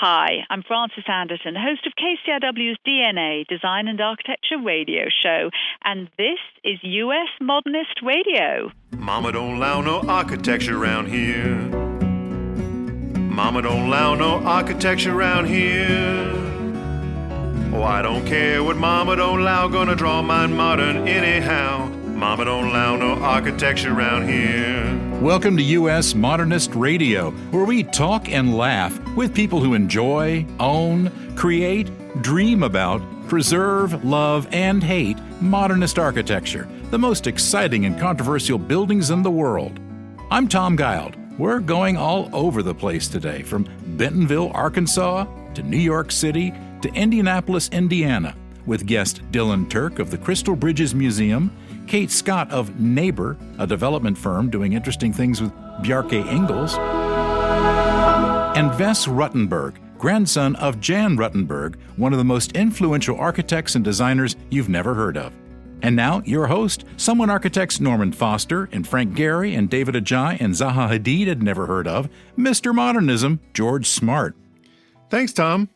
Hi, I'm Frances Anderton, host of KCRW's DNA, Design and Architecture radio show, and this is U.S. Modernist Radio. Mama don't allow no architecture around here. Mama don't allow no architecture around here. Oh, I don't care what Mama don't allow, gonna draw mine modern anyhow. Mama don't allow no architecture around here. Welcome to U.S. Modernist Radio, where we talk and laugh with people who enjoy, own, create, dream about, preserve, love, and hate modernist architecture, the most exciting and controversial buildings in the world. I'm Tom Guild. We're going all over the place today, from Bentonville, Arkansas, to New York City, to Indianapolis, Indiana, with guest Dylan Turk of the Crystal Bridges Museum, Kate Scott of NABR, a development firm doing interesting things with Bjarke Ingels, and Vess Ruchtenberg, grandson of Jan Ruhtenberg, one of the most influential architects and designers you've never heard of. And now, your host, someone architects Norman Foster and Frank Gehry and David Ajay and Zaha Hadid had never heard of, Mr. Modernism, George Smart. Thanks, Tom.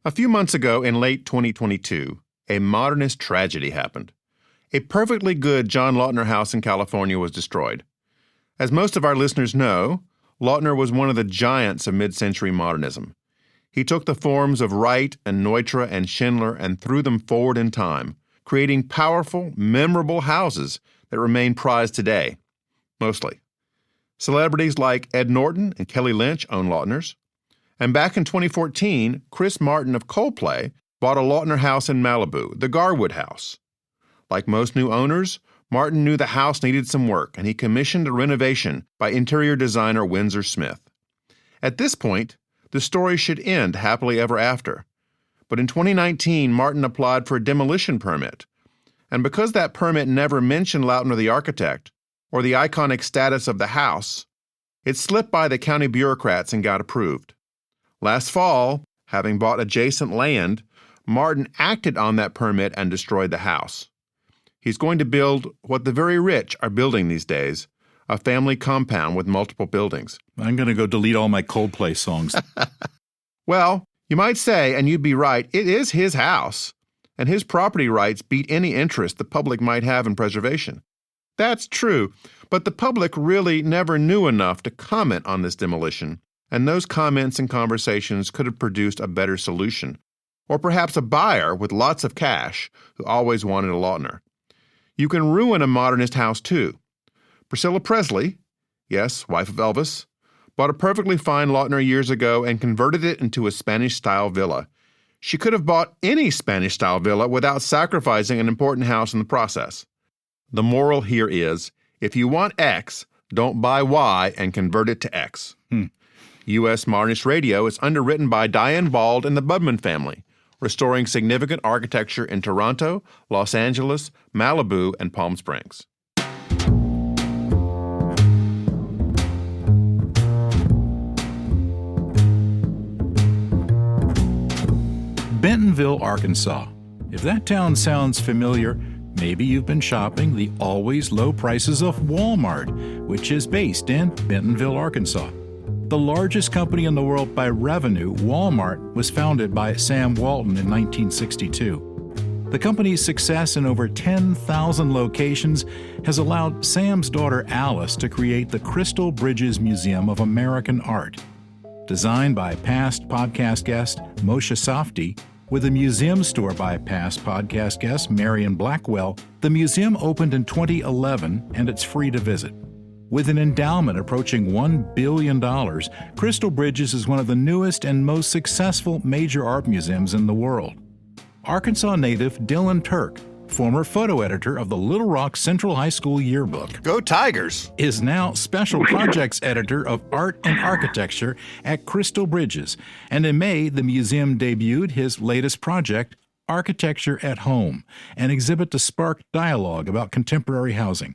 A few months ago in late 2022, a modernist tragedy happened. A perfectly good John Lautner house in California was destroyed. As most of our listeners know, Lautner was one of the giants of mid-century modernism. He took the forms of Wright and Neutra and Schindler and threw them forward in time, creating powerful, memorable houses that remain prized today, mostly. Celebrities like Ed Norton and Kelly Lynch own Lautners. And back in 2014, Chris Martin of Coldplay bought a Lautner house in Malibu, the Garwood House. Like most new owners, Martin knew the house needed some work, and he commissioned a renovation by interior designer Windsor Smith. At this point, the story should end happily ever after. But in 2019, Martin applied for a demolition permit. And because that permit never mentioned Lautner the architect or the iconic status of the house, it slipped by the county bureaucrats and got approved. Last fall, having bought adjacent land, Martin acted on that permit and destroyed the house. He's going to build what the very rich are building these days, a family compound with multiple buildings. I'm going to go delete all my Coldplay songs. Well, you might say, and you'd be right, it is his house, and his property rights beat any interest the public might have in preservation. That's true, but the public really never knew enough to comment on this demolition, and those comments and conversations could have produced a better solution, or perhaps a buyer with lots of cash who always wanted a Lautner. You can ruin a modernist house, too. Priscilla Presley, yes, wife of Elvis, bought a perfectly fine Lautner years ago and converted it into a Spanish-style villa. She could have bought any Spanish-style villa without sacrificing an important house in the process. The moral here is, if you want X, don't buy Y and convert it to X. U.S. Modernist Radio is underwritten by Diane Bald and the Budman family, restoring significant architecture in Toronto, Los Angeles, Malibu, and Palm Springs. Bentonville, Arkansas. If that town sounds familiar, maybe you've been shopping the always low prices of Walmart, which is based in Bentonville, Arkansas. The largest company in the world by revenue, Walmart was founded by Sam Walton in 1962. The company's success in over 10,000 locations has allowed Sam's daughter Alice to create the Crystal Bridges Museum of American Art. Designed by past podcast guest Moshe Safdie, with a museum store by past podcast guest Marion Blackwell, the museum opened in 2011 and it's free to visit. With an endowment approaching $1 billion, Crystal Bridges is one of the newest and most successful major art museums in the world. Arkansas native Dylan Turk, former photo editor of the Little Rock Central High School yearbook, Go Tigers! is now special projects editor of art and architecture at Crystal Bridges. And in May, the museum debuted his latest project, Architecture at Home, an exhibit to spark dialogue about contemporary housing.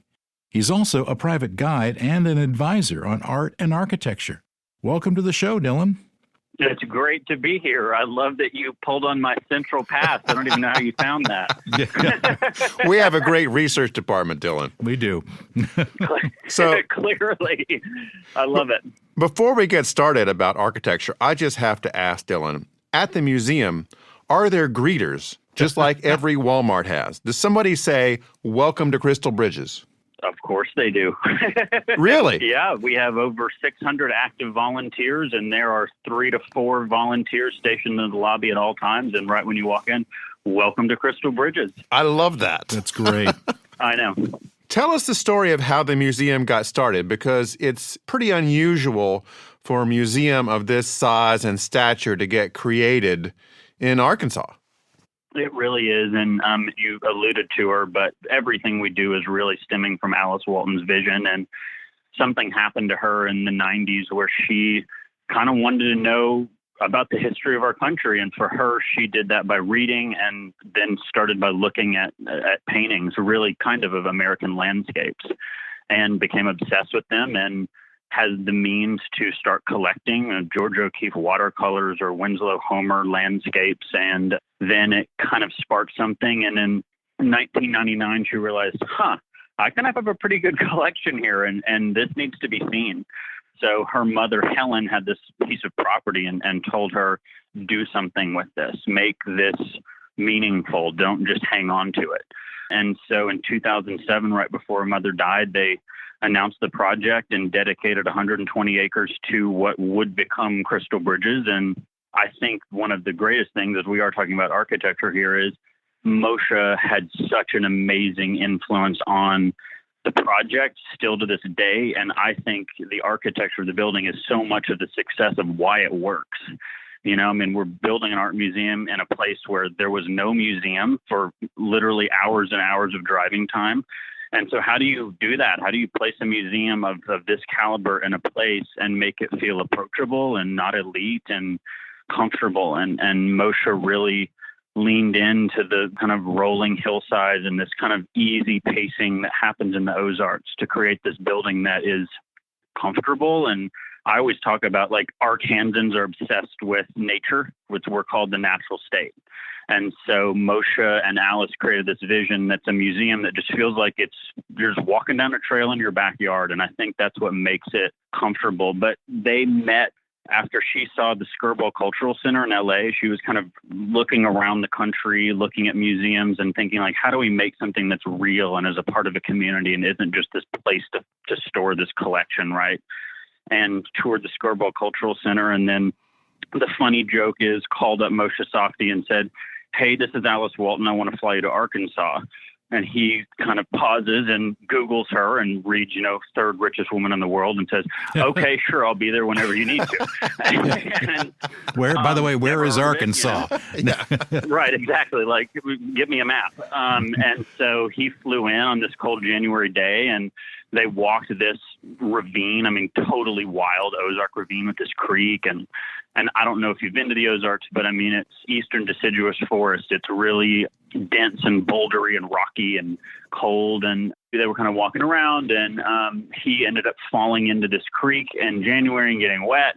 He's also a private guide and an advisor on art and architecture. Welcome to the show, Dylan. It's great to be here. I love that you pulled on my central past. I don't even know how you found that. We have a great research department, Dylan. We do. So clearly, I love it. Before we get started about architecture, I just have to ask Dylan, at the museum, are there greeters, just like every Walmart has? Does somebody say, "Welcome to Crystal Bridges"? Of course they do. Really? Yeah, we have over 600 active volunteers, and there are 3 to 4 volunteers stationed in the lobby at all times. And right when you walk in, welcome to Crystal Bridges. I love that. That's great. I know. Tell us the story of how the museum got started, because it's pretty unusual for a museum of this size and stature to get created in Arkansas. It really is, and you alluded to her, but everything we do is really stemming from Alice Walton's vision, and something happened to her in the 90s where she kind of wanted to know about the history of our country, and for her, she did that by reading and then started by looking at paintings, really kind of American landscapes, and became obsessed with them and has the means to start collecting Georgia O'Keeffe watercolors or Winslow Homer landscapes. And then it kind of sparked something. And in 1999, she realized, I kind of have a pretty good collection here, and this needs to be seen. So her mother, Helen, had this piece of property and told her, do something with this, make this meaningful, don't just hang on to it. And so in 2007, right before her mother died, they announced the project and dedicated 120 acres to what would become Crystal Bridges. And I think one of the greatest things, as we are talking about architecture here, is Moshe had such an amazing influence on the project still to this day. And I think the architecture of the building is so much of the success of why it works. You know, I mean, we're building an art museum in a place where there was no museum for literally hours and hours of driving time. And so how do you do that? How do you place a museum of this caliber in a place and make it feel approachable and not elite and comfortable? And Moshe really leaned into the kind of rolling hillsides and this kind of easy pacing that happens in the Ozarks to create this building that is comfortable. And I always talk about, like, Arkansans are obsessed with nature, which we're called the natural state. And so Moshe and Alice created this vision that's a museum that just feels like you're just walking down a trail in your backyard. And I think that's what makes it comfortable. But they met after she saw the Skirball Cultural Center in LA. She was kind of looking around the country, looking at museums and thinking, like, how do we make something that's real and is a part of a community and isn't just this place to store this collection, right? And toured the Skirball Cultural Center. And then the funny joke is, called up Moshe Safdie and said, hey, this is Alice Walton. I want to fly you to Arkansas. And he kind of pauses and Googles her and reads, third richest woman in the world, and says, okay, sure, I'll be there whenever you need to. And, by the way, where is Arkansas? Right, exactly. Like, give me a map. And so he flew in on this cold January day, and they walked this ravine. I mean, totally wild Ozark ravine with this creek. And I don't know if you've been to the Ozarks, but I mean, it's eastern deciduous forest. It's really dense and bouldery and rocky and cold. And they were kind of walking around, and he ended up falling into this creek in January and getting wet.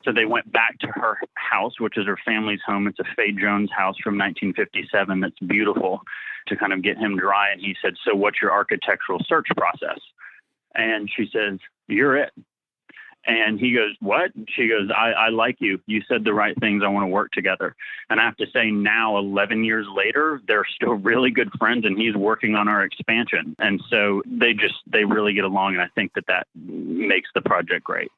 So they went back to her house, which is her family's home. It's a Faye Jones house from 1957 that's beautiful, to kind of get him dry. And he said, so what's your architectural search process? And she says, you're it. And he goes, what? She goes, I like you. You said the right things. I want to work together. And I have to say, now, 11 years later, they're still really good friends, and he's working on our expansion. And so they really get along. And I think that makes the project great.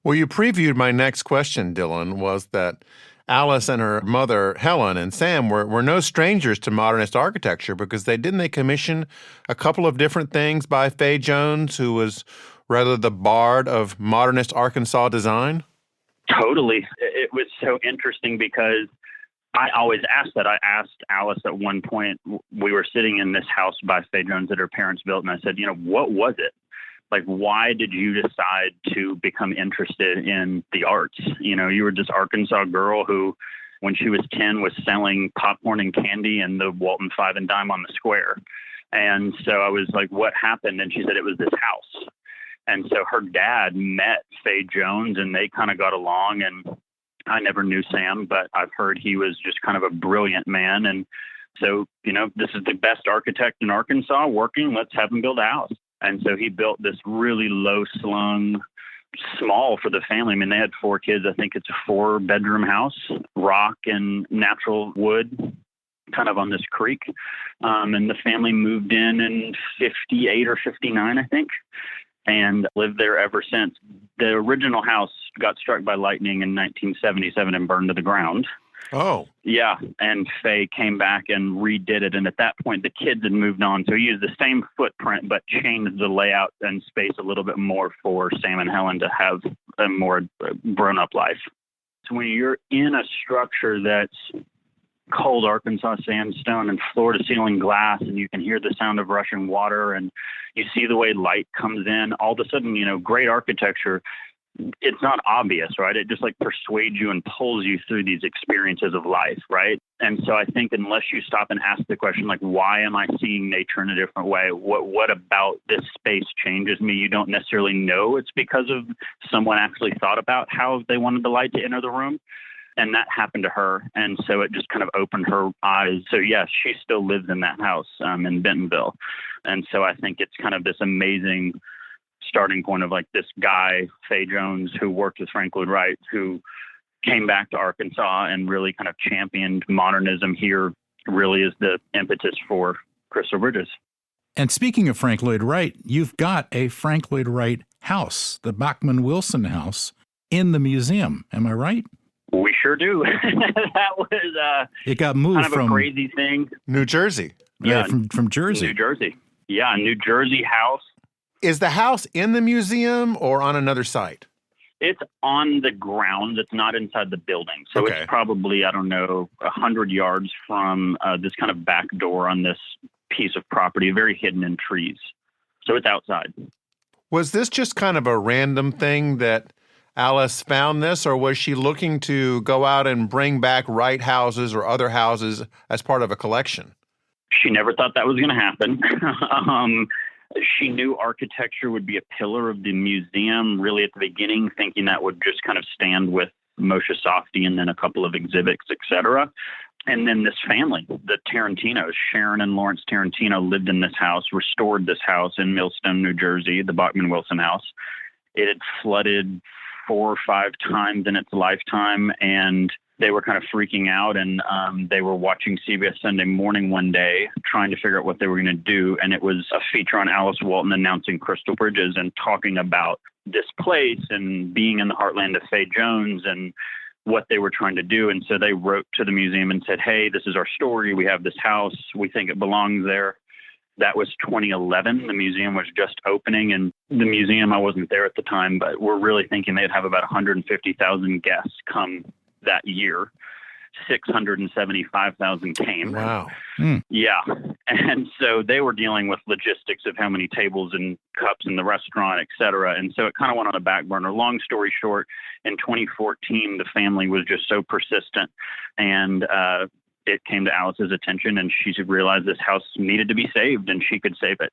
Well, you previewed my next question, Dylan, was that Alice and her mother, Helen, and Sam were no strangers to modernist architecture, because they commission a couple of different things by Faye Jones, who was rather the bard of modernist Arkansas design? Totally. It was so interesting because I always asked that. I asked Alice at one point, we were sitting in this house by Faye Jones that her parents built, and I said, what was it? Like, why did you decide to become interested in the arts? You were this Arkansas girl who, when she was 10, was selling popcorn and candy in the Walton 5 and Dime on the square. And so I was like, what happened? And she said it was this house. And so her dad met Faye Jones, and they kind of got along. And I never knew Sam, but I've heard he was just kind of a brilliant man. And so, this is the best architect in Arkansas working. Let's have him build a house. And so he built this really low-slung, small for the family. I mean, they had 4 kids. I think it's a 4-bedroom house, rock and natural wood, kind of on this creek. And the family moved in 58 or 59, I think, and lived there ever since. The original house got struck by lightning in 1977 and burned to the ground. Oh. Yeah, and Faye came back and redid it, and at that point, the kids had moved on, so he used the same footprint, but changed the layout and space a little bit more for Sam and Helen to have a more grown-up life. So when you're in a structure that's cold Arkansas sandstone and floor-to-ceiling glass, and you can hear the sound of rushing water, and you see the way light comes in, all of a sudden, great architecture, it's not obvious, right? It just persuades you and pulls you through these experiences of life, right? And so I think unless you stop and ask the question, why am I seeing nature in a different way? What about this space changes me? You don't necessarily know it's because of someone actually thought about how they wanted the light to enter the room. And that happened to her. And so it just kind of opened her eyes. So yes, she still lives in that house in Bentonville. And so I think it's kind of this amazing starting point of this guy, Faye Jones, who worked with Frank Lloyd Wright, who came back to Arkansas and really kind of championed modernism here, really is the impetus for Crystal Bridges. And speaking of Frank Lloyd Wright, you've got a Frank Lloyd Wright house, the Bachman Wilson house, in the museum. Am I right? We sure do. That was it got moved kind of a crazy thing. New Jersey. Yeah, from Jersey. New Jersey. Yeah, New Jersey house. Is the house in the museum or on another site? It's on the grounds. It's not inside the building. So Okay. It's probably, 100 yards from this kind of back door on this piece of property, very hidden in trees. So it's outside. Was this just kind of a random thing that Alice found this, or was she looking to go out and bring back Wright houses or other houses as part of a collection? She never thought that was going to happen. She knew architecture would be a pillar of the museum, really at the beginning, thinking that would just kind of stand with Moshe Safdie and then a couple of exhibits, et cetera. And then this family, the Tarantinos, Sharon and Lawrence Tarantino, lived in this house, restored this house in Millstone, New Jersey, the Bachman Wilson house. It had flooded 4 or 5 times in its lifetime, and they were kind of freaking out, and they were watching CBS Sunday Morning one day trying to figure out what they were going to do. And it was a feature on Alice Walton announcing Crystal Bridges and talking about this place and being in the heartland of Faye Jones and what they were trying to do. And so they wrote to the museum and said, hey, this is our story. We have this house. We think it belongs there. That was 2011. The museum was just opening, and the museum, I wasn't there at the time, but we're really thinking they'd have about 150,000 guests come that year. 675,000 came. Wow. Yeah. And so they were dealing with logistics of how many tables and cups in the restaurant, et cetera. And so it kind of went on the back burner. Long story short, in 2014, the family was just so persistent, and it came to Alice's attention, and she realized this house needed to be saved and she could save it.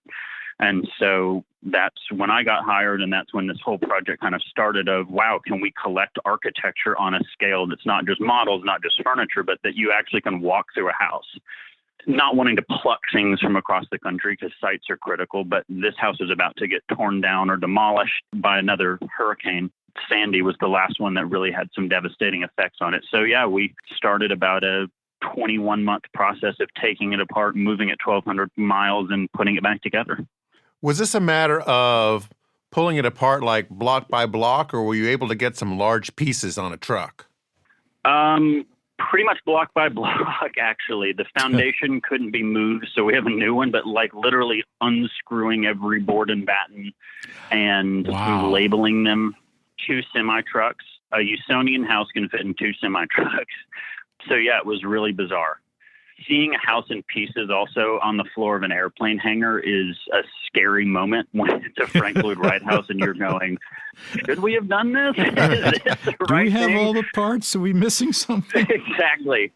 And so that's when I got hired, and that's when this whole project kind of started of, wow, can we collect architecture on a scale that's not just models, not just furniture, but that you actually can walk through a house. Not wanting to pluck things from across the country because sites are critical, but this house is about to get torn down or demolished by another hurricane. Sandy was the last one that really had some devastating effects on it. So yeah, we started about a 21-month process of taking it apart, moving it 1,200 miles and putting it back together. Was this a matter of pulling it apart like block by block, or were you able to get some large pieces on a truck? Pretty much block by block, actually. The foundation couldn't be moved, so we have a new one, but literally unscrewing every board and batten and labeling them. 2 semi-trucks. A Usonian house can fit in 2 semi-trucks. So yeah, it was really bizarre. Seeing a house in pieces also on the floor of an airplane hangar is a scary moment when it's a Frank Lloyd Wright house and you're going, should we have done this? Is this the Do right we have thing? all the parts? Are we missing something? Exactly.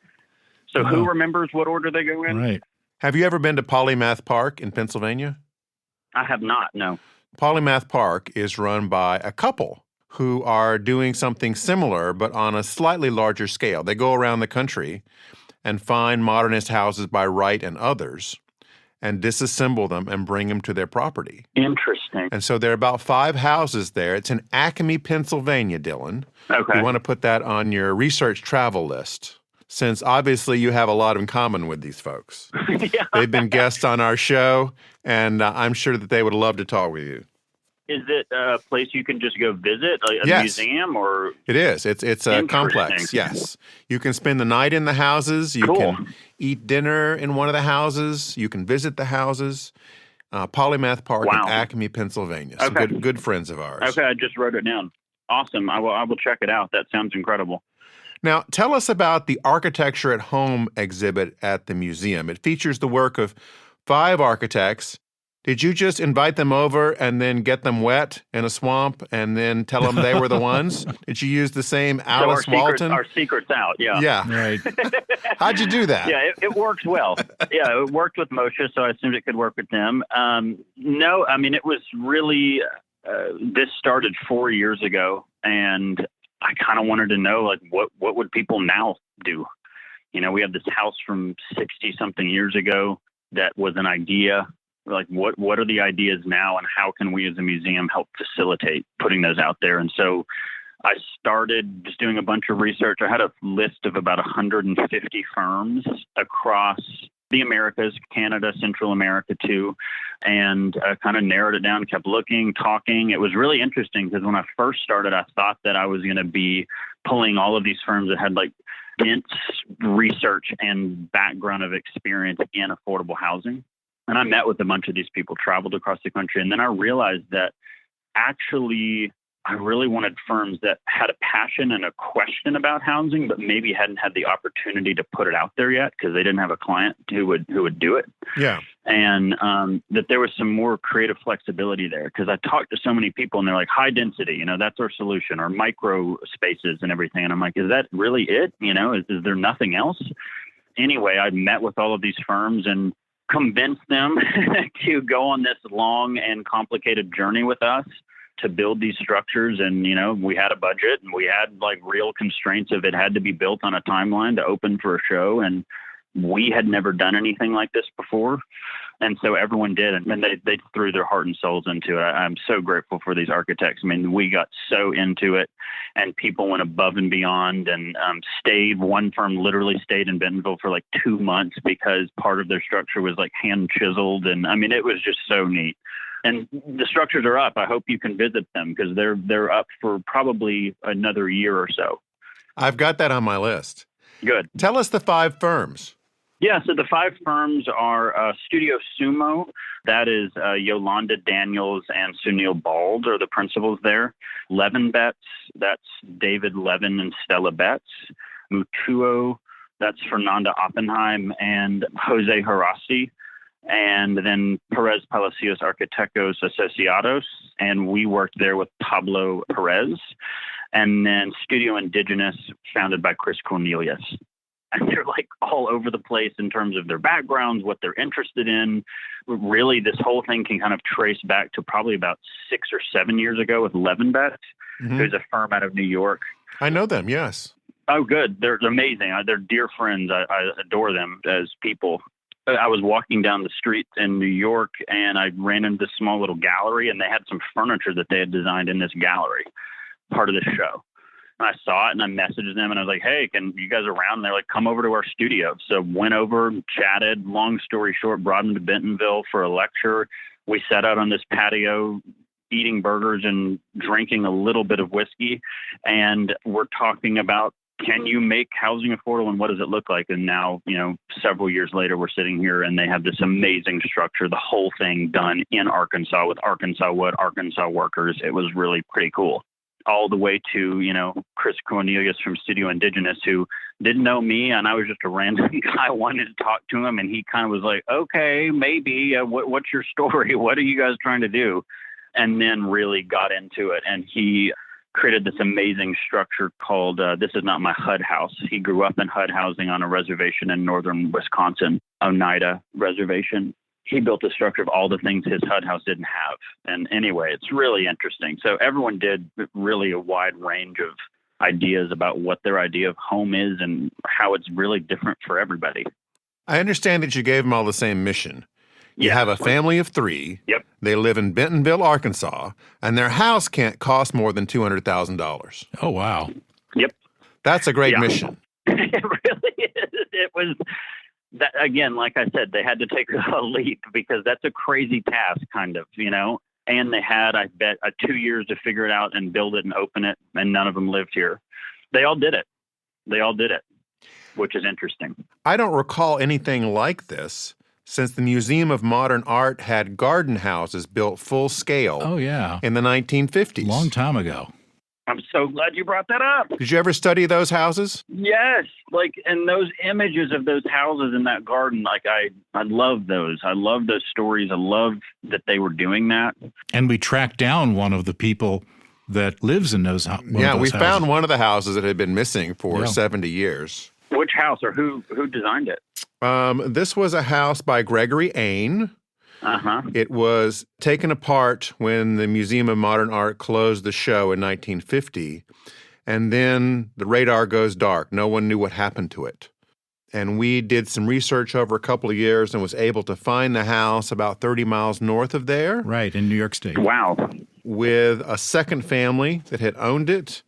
So who remembers what order they go in? Right. Have you ever been to Polymath Park in Pennsylvania? I have not, no. Polymath Park is run by a couple who are doing something similar, but on a slightly larger scale. They go around the country and find modernist houses by Wright and others and disassemble them and bring them to their property. Interesting. And so there are about 5 houses there. It's in Acme, Pennsylvania, Dylan. Okay. You want to put that on your research travel list, since obviously you have a lot in common with these folks. Yeah. They've been guests on our show, and I'm sure that they would love to talk with you. Is it a place you can just go visit, like a Yes. museum, or? It is. It's a complex, yes. You can spend the night in the houses. You Cool. can eat dinner in one of the houses. You can visit the houses. Polymath Park Wow. in Acme, Pennsylvania. Some Okay. good friends of ours. Okay, I just wrote it down. Awesome. I will check it out. That sounds incredible. Now, tell us about the Architecture at Home exhibit at the museum. It features the work of 5 architects. Did you just invite them over and then get them wet in a swamp and then tell them they were the ones? Did you use the same Alice Walton? Our secret's out, yeah. Yeah. Right. How'd you do that? Yeah, it works well. Yeah, it worked with Moshe, so I assumed it could work with them. No, I mean, it was really, this started 4 years ago, and I kind of wanted to know, like, what would people now do? You know, we have this house from 60-something years ago that was an idea. Like, what are the ideas now, and how can we as a museum help facilitate putting those out there? And so I started just doing a bunch of research. I had a list of about 150 firms across the Americas, Canada, Central America too, and kind of narrowed it down, kept looking, talking. It was really interesting because when I first started, I thought that I was going to be pulling all of these firms that had like dense research and background of experience in affordable housing. And I met with a bunch of these people, traveled across the country, and then I realized that actually I really wanted firms that had a passion and a question about housing, but maybe hadn't had the opportunity to put it out there yet because they didn't have a client who would do it. Yeah. And that there was some more creative flexibility there because I talked to so many people and they're like, high density, you know, that's our solution, or micro spaces and everything. And I'm like, is that really it? You know, is there nothing else? Anyway, I met with all of these firms and convince them to go on this long and complicated journey with us to build these structures. And, you know, we had a budget and we had like real constraints of it had to be built on a timeline to open for a show. And we had never done anything like this before. And so everyone did. And they threw their heart and souls into it. I'm so grateful for these architects. I mean, we got so into it and people went above and beyond and stayed. One firm literally stayed in Bentonville for like 2 months because part of their structure was like hand chiseled. And I mean, it was just so neat. And the structures are up. I hope you can visit them because they're up for probably another year or so. I've got that on my list. Good. Tell us the 5 firms. Yeah, so the 5 firms are Studio Sumo. That is Yolanda Daniels and Sunil Bald are the principals there. Levin Betts, that's David Levin and Stella Betts. Mutuo, that's Fernanda Oppenheim and Jose Harasi. And then Perez Palacios Arquitectos Asociados. And we worked there with Pablo Perez. And then Studio Indigenous, founded by Chris Cornelius. And they're like all over the place in terms of their backgrounds, what they're interested in. Really, this whole thing can kind of trace back to probably about 6 or 7 years ago with Levenbet, who's a firm out of New York. I know them, yes. Oh, good. They're amazing. They're dear friends. I adore them as people. I was walking down the street in New York and I ran into this small little gallery and they had some furniture that they had designed in this gallery, part of this show. I saw it and I messaged them and I was like, hey, can you guys around? And they're like, come over to our studio. So went over, chatted, long story short, brought them to Bentonville for a lecture. We sat out on this patio eating burgers and drinking a little bit of whiskey. And we're talking about, can you make housing affordable and what does it look like? And now, you know, several years later, we're sitting here and they have this amazing structure, the whole thing done in Arkansas with Arkansas wood, Arkansas workers. It was really pretty cool. All the way to, you know, Chris Cornelius from Studio Indigenous, who didn't know me, and I was just a random guy wanted to talk to him, and he kind of was like, okay, maybe, what's your story? What are you guys trying to do? And then really got into it, and he created this amazing structure called This Is Not My HUD House. He grew up in HUD housing on a reservation in northern Wisconsin, Oneida Reservation. he built a structure of all the things his HUD house didn't have. And anyway, it's really interesting. So everyone did really a wide range of ideas about what their idea of home is and how it's really different for everybody. I understand that you gave them all the same mission. You have a family of 3. Yep. They live in Bentonville, Arkansas, and their house can't cost more than $200,000. Oh, wow. Yep. That's a great mission. It really is. It was that, again, like I said, they had to take a leap because that's a crazy task, kind of, and they had, I bet, 2 years to figure it out and build it and open it, and none of them lived here. They all did it. Which is interesting. I don't recall anything like this since the Museum of Modern Art had garden houses built full scale. Oh, yeah. In the 1950s. Long time ago. I'm so glad you brought that up. Did you ever study those houses? Yes. And those images of those houses in that garden, I love those. I love those stories. I love that they were doing that. And we tracked down one of the people that lives in those houses. Yeah, we found one of the houses that had been missing for 70 years. Which house or who designed it? This was a house by Gregory Ain. Uh-huh. It was taken apart when the Museum of Modern Art closed the show in 1950, and then the radar goes dark. No one knew what happened to it. And we did some research over a couple of years and was able to find the house about 30 miles north of there. Right, in New York State. Wow. With a second family that had owned it.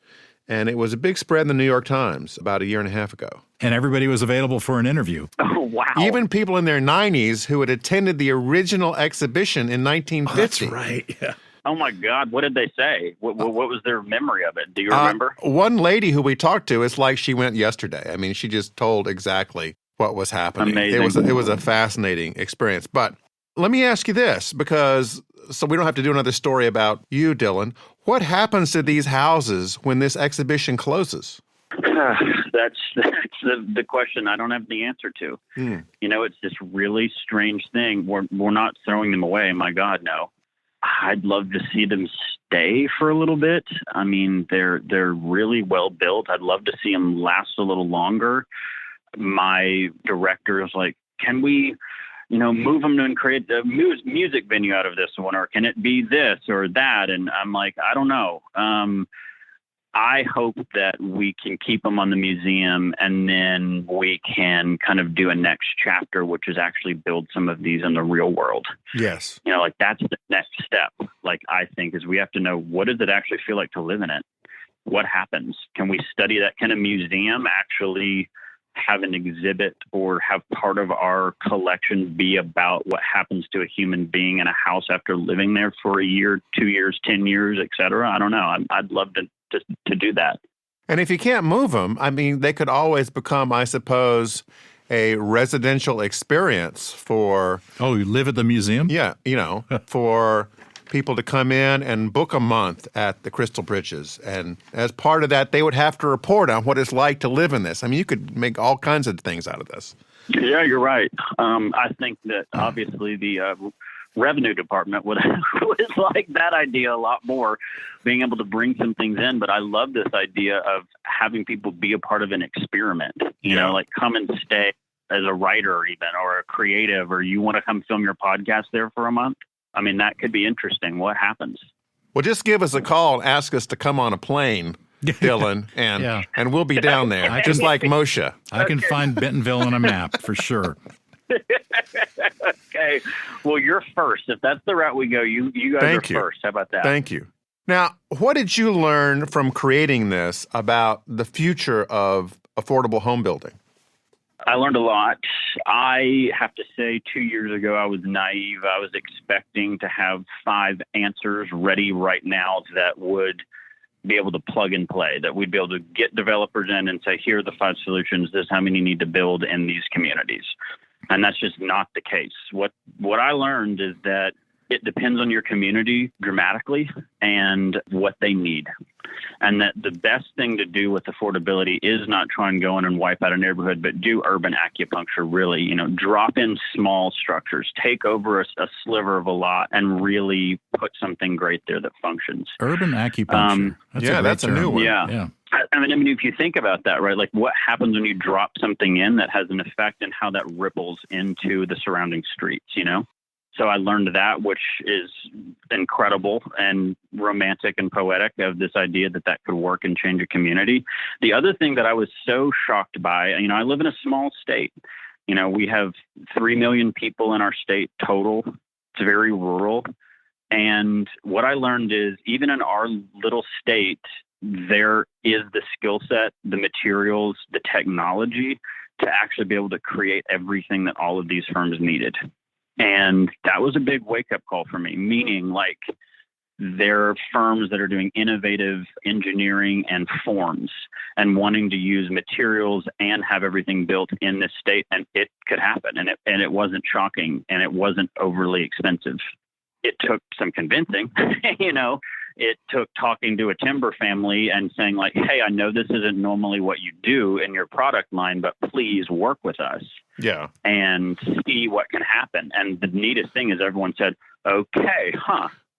And it was a big spread in the New York Times about a year and a half ago. And everybody was available for an interview. Oh, wow. Even people in their 90s who had attended the original exhibition in 1950. That's right, yeah. Oh, my God. What did they say? What was their memory of it? Do you remember? One lady who we talked to, it's like she went yesterday. I mean, she just told exactly what was happening. Amazing. It was a fascinating experience. But let me ask you this, because so we don't have to do another story about you, Dylan. What happens to these houses when this exhibition closes? That's the question I don't have the answer to. It's this really strange thing. We're not throwing them away. My God, no. I'd love to see them stay for a little bit. I mean, they're really well built. I'd love to see them last a little longer. My director is like, can we move them and create a music venue out of this one, or can it be this or that? And I'm like, I don't know. I hope that we can keep them on the museum, and then we can kind of do a next chapter, which is actually build some of these in the real world. Yes. That's the next step. I think is we have to know, what does it actually feel like to live in it? What happens? Can we study that? Can a museum actually have an exhibit or have part of our collection be about what happens to a human being in a house after living there for a year, 2 years, 10 years, et cetera? I don't know. I'd love to do that. And if you can't move them, I mean, they could always become, I suppose, a residential experience for... Oh, you live at the museum? Yeah, for people to come in and book a month at the Crystal Britches. And as part of that, they would have to report on what it's like to live in this. I mean, you could make all kinds of things out of this. Yeah, you're right. I think that obviously the revenue department would like that idea a lot more, being able to bring some things in. But I love this idea of having people be a part of an experiment, come and stay as a writer even, or a creative, or you want to come film your podcast there for a month. I mean, that could be interesting. What happens? Well, just give us a call and ask us to come on a plane, Dylan, and we'll be down there, just like Moshe. I can find Bentonville on a map for sure. Okay. Well, you're first. If that's the route we go, you guys are first. How about that? Thank you. Now, what did you learn from creating this about the future of affordable home building? I learned a lot. I have to say 2 years ago, I was naive. I was expecting to have 5 answers ready right now that would be able to plug and play, that we'd be able to get developers in and say, here are the 5 solutions. This is how many need to build in these communities. And that's just not the case. What I learned is that it depends on your community dramatically and what they need. And that the best thing to do with affordability is not try and go in and wipe out a neighborhood, but do urban acupuncture, really, drop in small structures, take over a sliver of a lot and really put something great there that functions. Urban acupuncture. That's a new one. Yeah. I mean, if you think about that, right, like what happens when you drop something in that has an effect and how that ripples into the surrounding streets, So I learned that, which is incredible and romantic and poetic, of this idea that could work and change a community. The other thing that I was so shocked by, I live in a small state. We have 3 million people in our state total. It's very rural. And what I learned is, even in our little state, there is the skill set, the materials, the technology to actually be able to create everything that all of these firms needed. And that was a big wake-up call for me, meaning like there are firms that are doing innovative engineering and forms and wanting to use materials and have everything built in this state. And it could happen. And it wasn't shocking, and it wasn't overly expensive. It took some convincing, It took talking to a timber family and saying like, hey, I know this isn't normally what you do in your product line, but please work with us. Yeah. And see what can happen. And the neatest thing is everyone said, okay,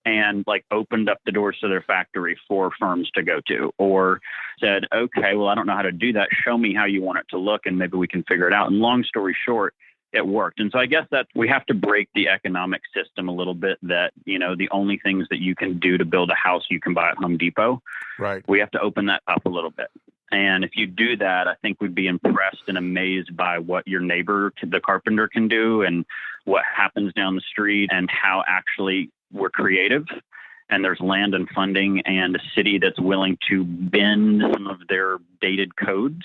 and like opened up the doors to their factory for firms to go to, or said, okay, well, I don't know how to do that. Show me how you want it to look, and maybe we can figure it out. And long story short, it worked. And so I guess that we have to break the economic system a little bit, that, the only things that you can do to build a house you can buy at Home Depot. Right. We have to open that up a little bit. And if you do that, I think we'd be impressed and amazed by what your neighbor, the carpenter, can do, and what happens down the street, and how actually we're creative. And there's land and funding and a city that's willing to bend some of their dated codes,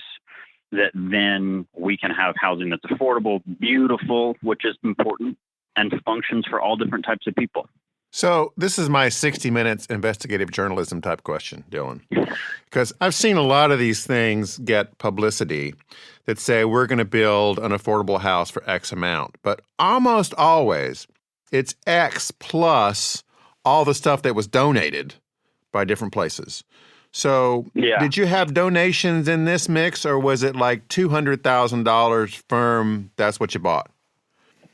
that then we can have housing that's affordable, beautiful, which is important, and functions for all different types of people. So this is my 60 Minutes investigative journalism type question, Dylan, because I've seen a lot of these things get publicity that say we're going to build an affordable house for X amount, but almost always it's X plus all the stuff that was donated by different places. So Did you have donations in this mix, or was it like $200,000 firm, that's what you bought?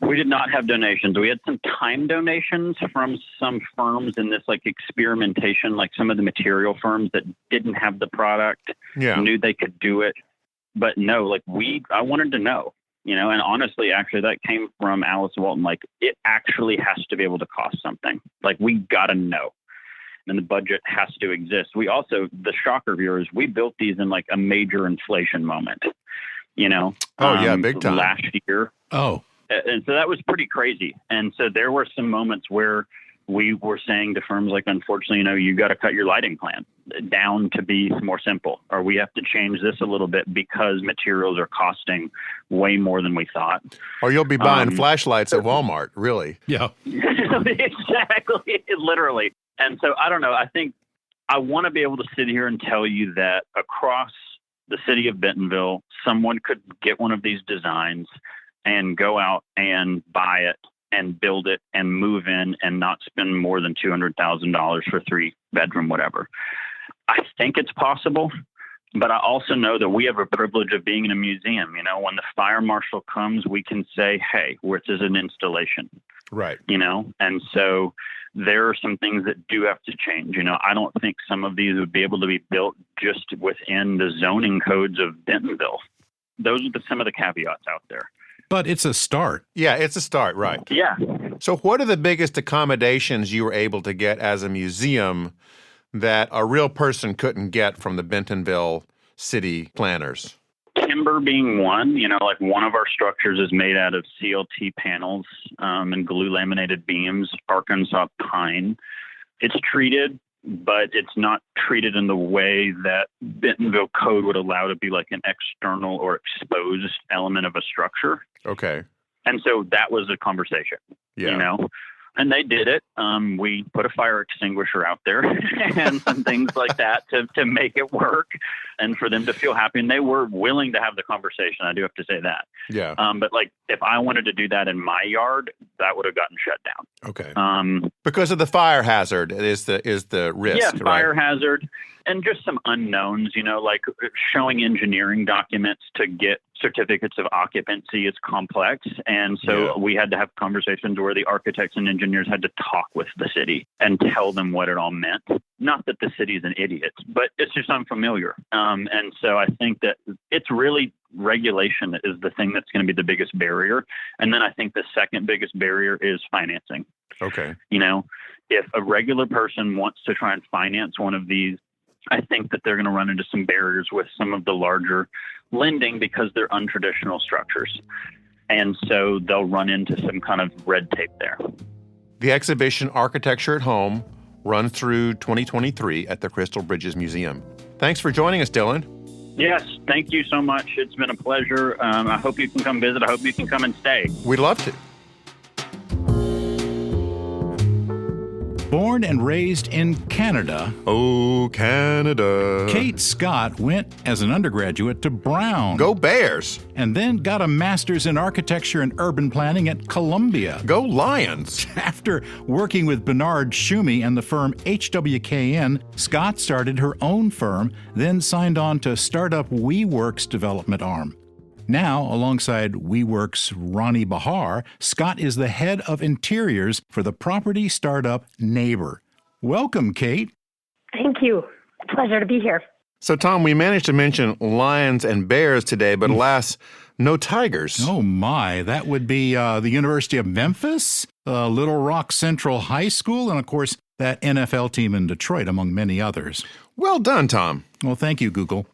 We did not have donations. We had some time donations from some firms in this like experimentation, like some of the material firms that didn't have the product, knew they could do it. But no, like I wanted to know, and honestly, actually that came from Alice Walton. Like, it actually has to be able to cost something. Like, we got to know. And the budget has to exist. We also, the shocker viewers, we built these in like a major inflation moment, big time. Last year. Oh. And so that was pretty crazy. And so there were some moments where we were saying to firms like, unfortunately, you got to cut your lighting plan down to be more simple, or we have to change this a little bit because materials are costing way more than we thought. Or you'll be buying flashlights at Walmart, really. Yeah. Exactly. Literally. And so I don't know. I think I want to be able to sit here and tell you that across the city of Bentonville, someone could get one of these designs and go out and buy it and build it and move in and not spend more than $200,000 for 3-bedroom, whatever. I think it's possible, but I also know that we have a privilege of being in a museum. When the fire marshal comes, we can say, hey, this is an installation. Right. And so there are some things that do have to change. I don't think some of these would be able to be built just within the zoning codes of Bentonville. Those are some of the caveats out there. But it's a start. Yeah, it's a start, right. Yeah. So what are the biggest accommodations you were able to get as a museum that a real person couldn't get from the Bentonville city planners? Timber being one, like one of our structures is made out of CLT panels and glue laminated beams, Arkansas pine. It's treated, but it's not treated in the way that Bentonville code would allow to be like an external or exposed element of a structure. Okay. And so that was a conversation, and they did it. We put a fire extinguisher out there and some things like that to make it work and for them to feel happy. And they were willing to have the conversation. I do have to say that. Yeah. But like, if I wanted to do that in my yard, that would have gotten shut down. Okay. Because of the fire hazard is the risk. Yeah, fire right? hazard. And just some unknowns, like showing engineering documents to get certificates of occupancy is complex. And so we had to have conversations where the architects and engineers had to talk with the city and tell them what it all meant. Not that the city's an idiot, but it's just unfamiliar. And so I think that it's really regulation is the thing that's going to be the biggest barrier. And then I think the second biggest barrier is financing. Okay. If a regular person wants to try and finance one of these, I think that they're going to run into some barriers with some of the larger lending because they're untraditional structures. And so they'll run into some kind of red tape there. The exhibition Architecture at Home runs through 2023 at the Crystal Bridges Museum. Thanks for joining us, Dylan. Yes, thank you so much. It's been a pleasure. I hope you can come visit. I hope you can come and stay. We'd love to. Born and raised in Canada, Oh, Canada. Kate Scott went as an undergraduate to Brown. Go Bears. And then got a master's in architecture and urban planning at Columbia. Go Lions. After working with Bernard Schumi and the firm HWKN, Scott started her own firm, then signed on to startup WeWork's development arm. Now, alongside WeWork's Ronnie Bahar, Scott is the head of interiors for the property startup NABR. Welcome, Kate. Thank you. Pleasure to be here. So, Tom, we managed to mention lions and bears today, but alas, no tigers. Oh, my. That would be the University of Memphis, Little Rock Central High School, and, of course, that NFL team in Detroit, among many others. Well done, Tom. Well, thank you, Google.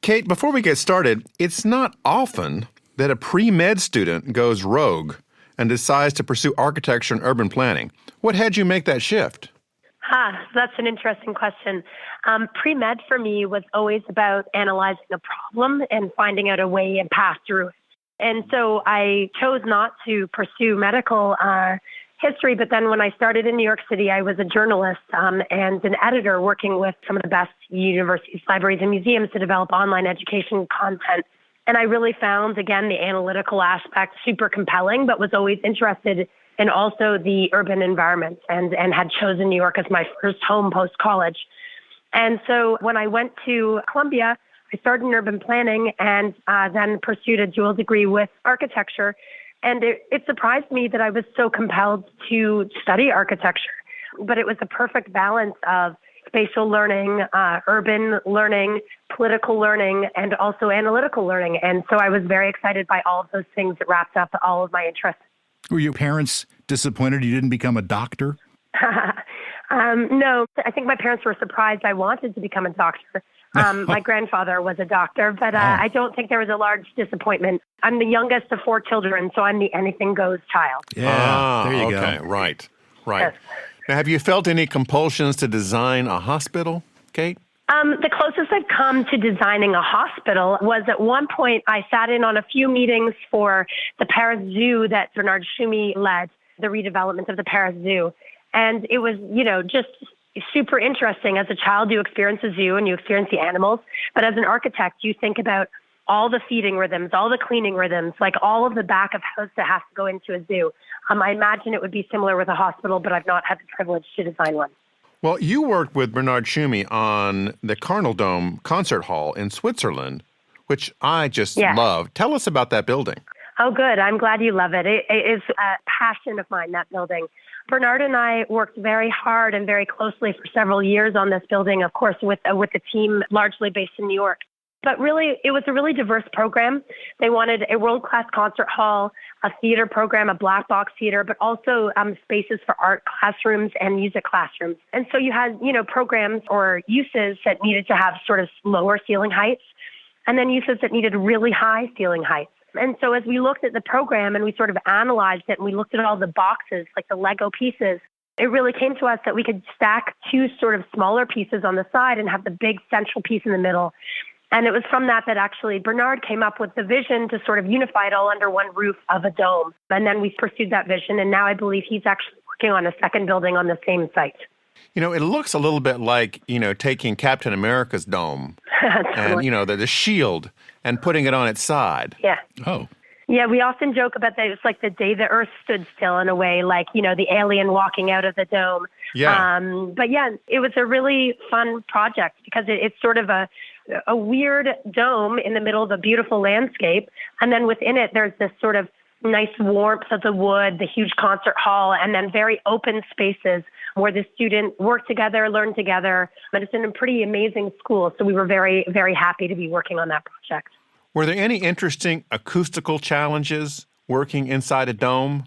Kate, before we get started, it's not often that a pre-med student goes rogue and decides to pursue architecture and urban planning. What had you make that shift? That's an interesting question. Pre-med for me was always about analyzing a problem and finding out a way and path through it. And so I chose not to pursue medical history, but then when I started in New York City, I was a journalist and an editor working with some of the best universities, libraries, and museums to develop online education content. And I really found, again, the analytical aspect super compelling, but was always interested in also the urban environment and had chosen New York as my first home post-college. And so when I went to Columbia, I started in urban planning and then pursued a dual degree with architecture. And it surprised me that I was so compelled to study architecture. But it was a perfect balance of spatial learning, urban learning, political learning, and also analytical learning. And so I was very excited by all of those things that wrapped up all of my interests. Were your parents disappointed you didn't become a doctor? No, I think my parents were surprised I wanted to become a doctor. My grandfather was a doctor, but I don't think there was a large disappointment. I'm the youngest of 4 children, so I'm the anything goes child. Yeah, there you go. Okay, right. Yes. Now, have you felt any compulsions to design a hospital, Kate? The closest I've come to designing a hospital was at one point I sat in on a few meetings for the Paris Zoo that Bernard Schumi led, the redevelopment of the Paris Zoo. And it was, just super interesting. As a child, you experience a zoo and you experience the animals. But as an architect, you think about all the feeding rhythms, all the cleaning rhythms, like all of the back of house that has to go into a zoo. I imagine it would be similar with a hospital, but I've not had the privilege to design one. Well, you worked with Bernard Schumi on the Carnel Dome Concert Hall in Switzerland, which I just love. Tell us about that building. Oh, good. I'm glad you love it. It is a passion of mine, that building. Bernard and I worked very hard and very closely for several years on this building, of course, with the team largely based in New York. But really, it was a really diverse program. They wanted a world-class concert hall, a theater program, a black box theater, but also spaces for art classrooms and music classrooms. And so you had, programs or uses that needed to have sort of lower ceiling heights, and then uses that needed really high ceiling heights. And so as we looked at the program and we sort of analyzed it and we looked at all the boxes, like the Lego pieces, it really came to us that we could stack 2 sort of smaller pieces on the side and have the big central piece in the middle. And it was from that actually Bernard came up with the vision to sort of unify it all under one roof of a dome. And then we pursued that vision. And now I believe he's actually working on a second building on the same site. It looks a little bit like, taking Captain America's dome and, the shield and putting it on its side. Yeah. Oh. Yeah, we often joke about that. It's like the day the Earth stood still in a way, like, the alien walking out of the dome. Yeah. But yeah, it was a really fun project because it's sort of a weird dome in the middle of a beautiful landscape. And then within it, there's this sort of nice warmth of the wood, the huge concert hall, and then very open spaces where the students work together, learn together. But it's in a pretty amazing school. So we were very, very happy to be working on that project. Were there any interesting acoustical challenges working inside a dome?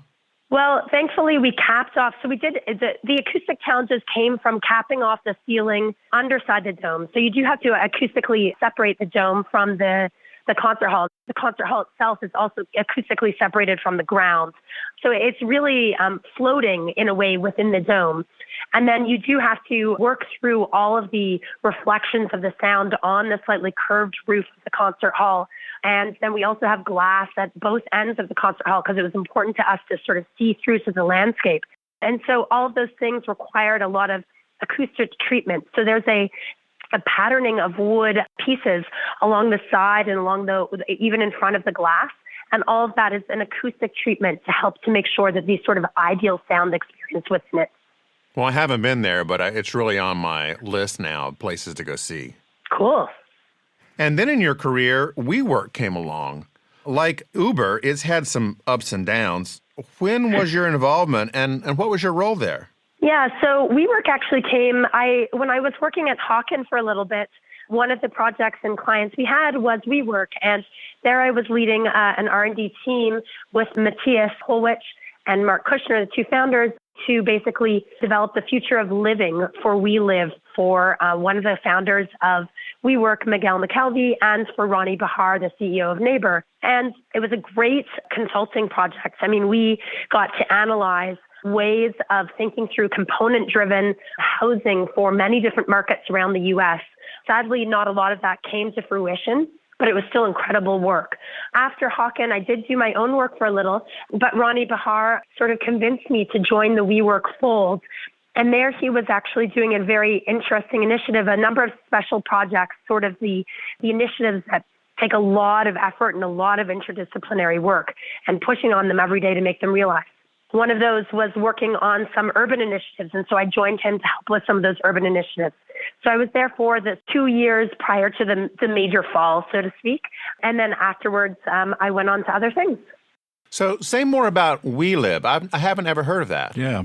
Well, thankfully, we capped off. So we did the acoustic challenges came from capping off the ceiling underside the dome. So you do have to acoustically separate the dome from the concert hall. The concert hall itself is also acoustically separated from the ground. So it's really floating in a way within the dome. And then you do have to work through all of the reflections of the sound on the slightly curved roof of the concert hall. And then we also have glass at both ends of the concert hall because it was important to us to sort of see through to the landscape. And so all of those things required a lot of acoustic treatment. So there's a patterning of wood pieces along the side and even in front of the glass. And all of that is an acoustic treatment to help to make sure that these sort of ideal sound experience within it. Well, I haven't been there, but it's really on my list now of places to go see. Cool. And then in your career, WeWork came along. Like Uber, it's had some ups and downs. When was your involvement and what was your role there? Yeah, so WeWork actually came, when I was working at Hawken for a little bit, one of the projects and clients we had was WeWork. And there I was leading an R&D team with Matthias Holwich and Mark Kushner, the two founders, to basically develop the future of living for We Live for one of the founders of WeWork, Miguel McKelvey, and for Ronnie Bahar, the CEO of NABR. And it was a great consulting project. I mean, we got to analyze ways of thinking through component-driven housing for many different markets around the U.S. Sadly, not a lot of that came to fruition, but it was still incredible work. After Hawken, I did do my own work for a little, but Ronnie Bahar sort of convinced me to join the WeWork fold. And there he was actually doing a very interesting initiative, a number of special projects, sort of the initiatives that take a lot of effort and a lot of interdisciplinary work and pushing on them every day to make them realize. One of those was working on some urban initiatives, and so I joined him to help with some of those urban initiatives. So I was there for the 2 years prior to the major fall, so to speak, and then afterwards I went on to other things. So say more about We Live. I haven't ever heard of that. Yeah.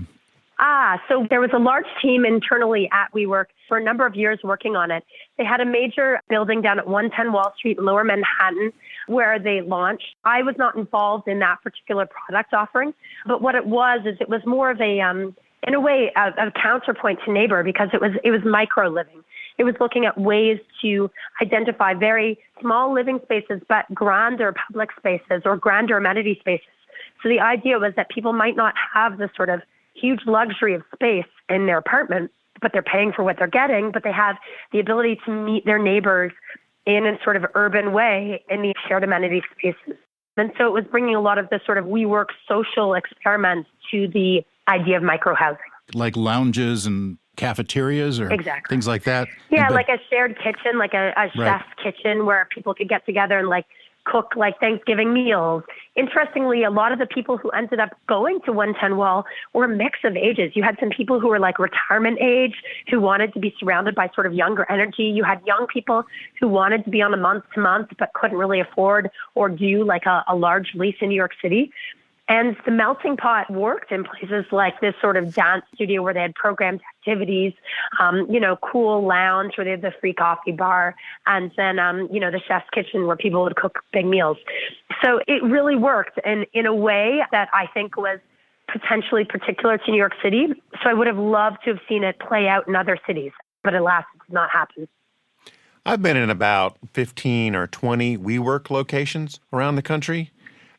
So there was a large team internally at WeWork for a number of years working on it. They had a major building down at 110 Wall Street in Lower Manhattan where they launched. I was not involved in that particular product offering, but what it was is it was more of a, in a way, a counterpoint to NABR because it was micro living. It was looking at ways to identify very small living spaces, but grander public spaces or grander amenity spaces. So the idea was that people might not have the sort of huge luxury of space in their apartment, but they're paying for what they're getting, but they have the ability to meet their neighbors in a sort of urban way in these shared amenity spaces. And so it was bringing a lot of the sort of WeWork social experiments to the idea of micro-housing. Like lounges and cafeterias or exactly. Things like that? Yeah, like a shared kitchen, like a chef's kitchen where people could get together and like cook like Thanksgiving meals. Interestingly, a lot of the people who ended up going to 110 Wall were a mix of ages. You had some people who were like retirement age who wanted to be surrounded by sort of younger energy. You had young people who wanted to be on a month-to-month but couldn't really afford or do like a large lease in New York City. And the melting pot worked in places like this sort of dance studio where they had programmed activities, cool lounge where they had the free coffee bar, and then, the chef's kitchen where people would cook big meals. So it really worked in a way that I think was potentially particular to New York City. So I would have loved to have seen it play out in other cities, but alas, it did not happen. I've been in about 15 or 20 WeWork locations around the country.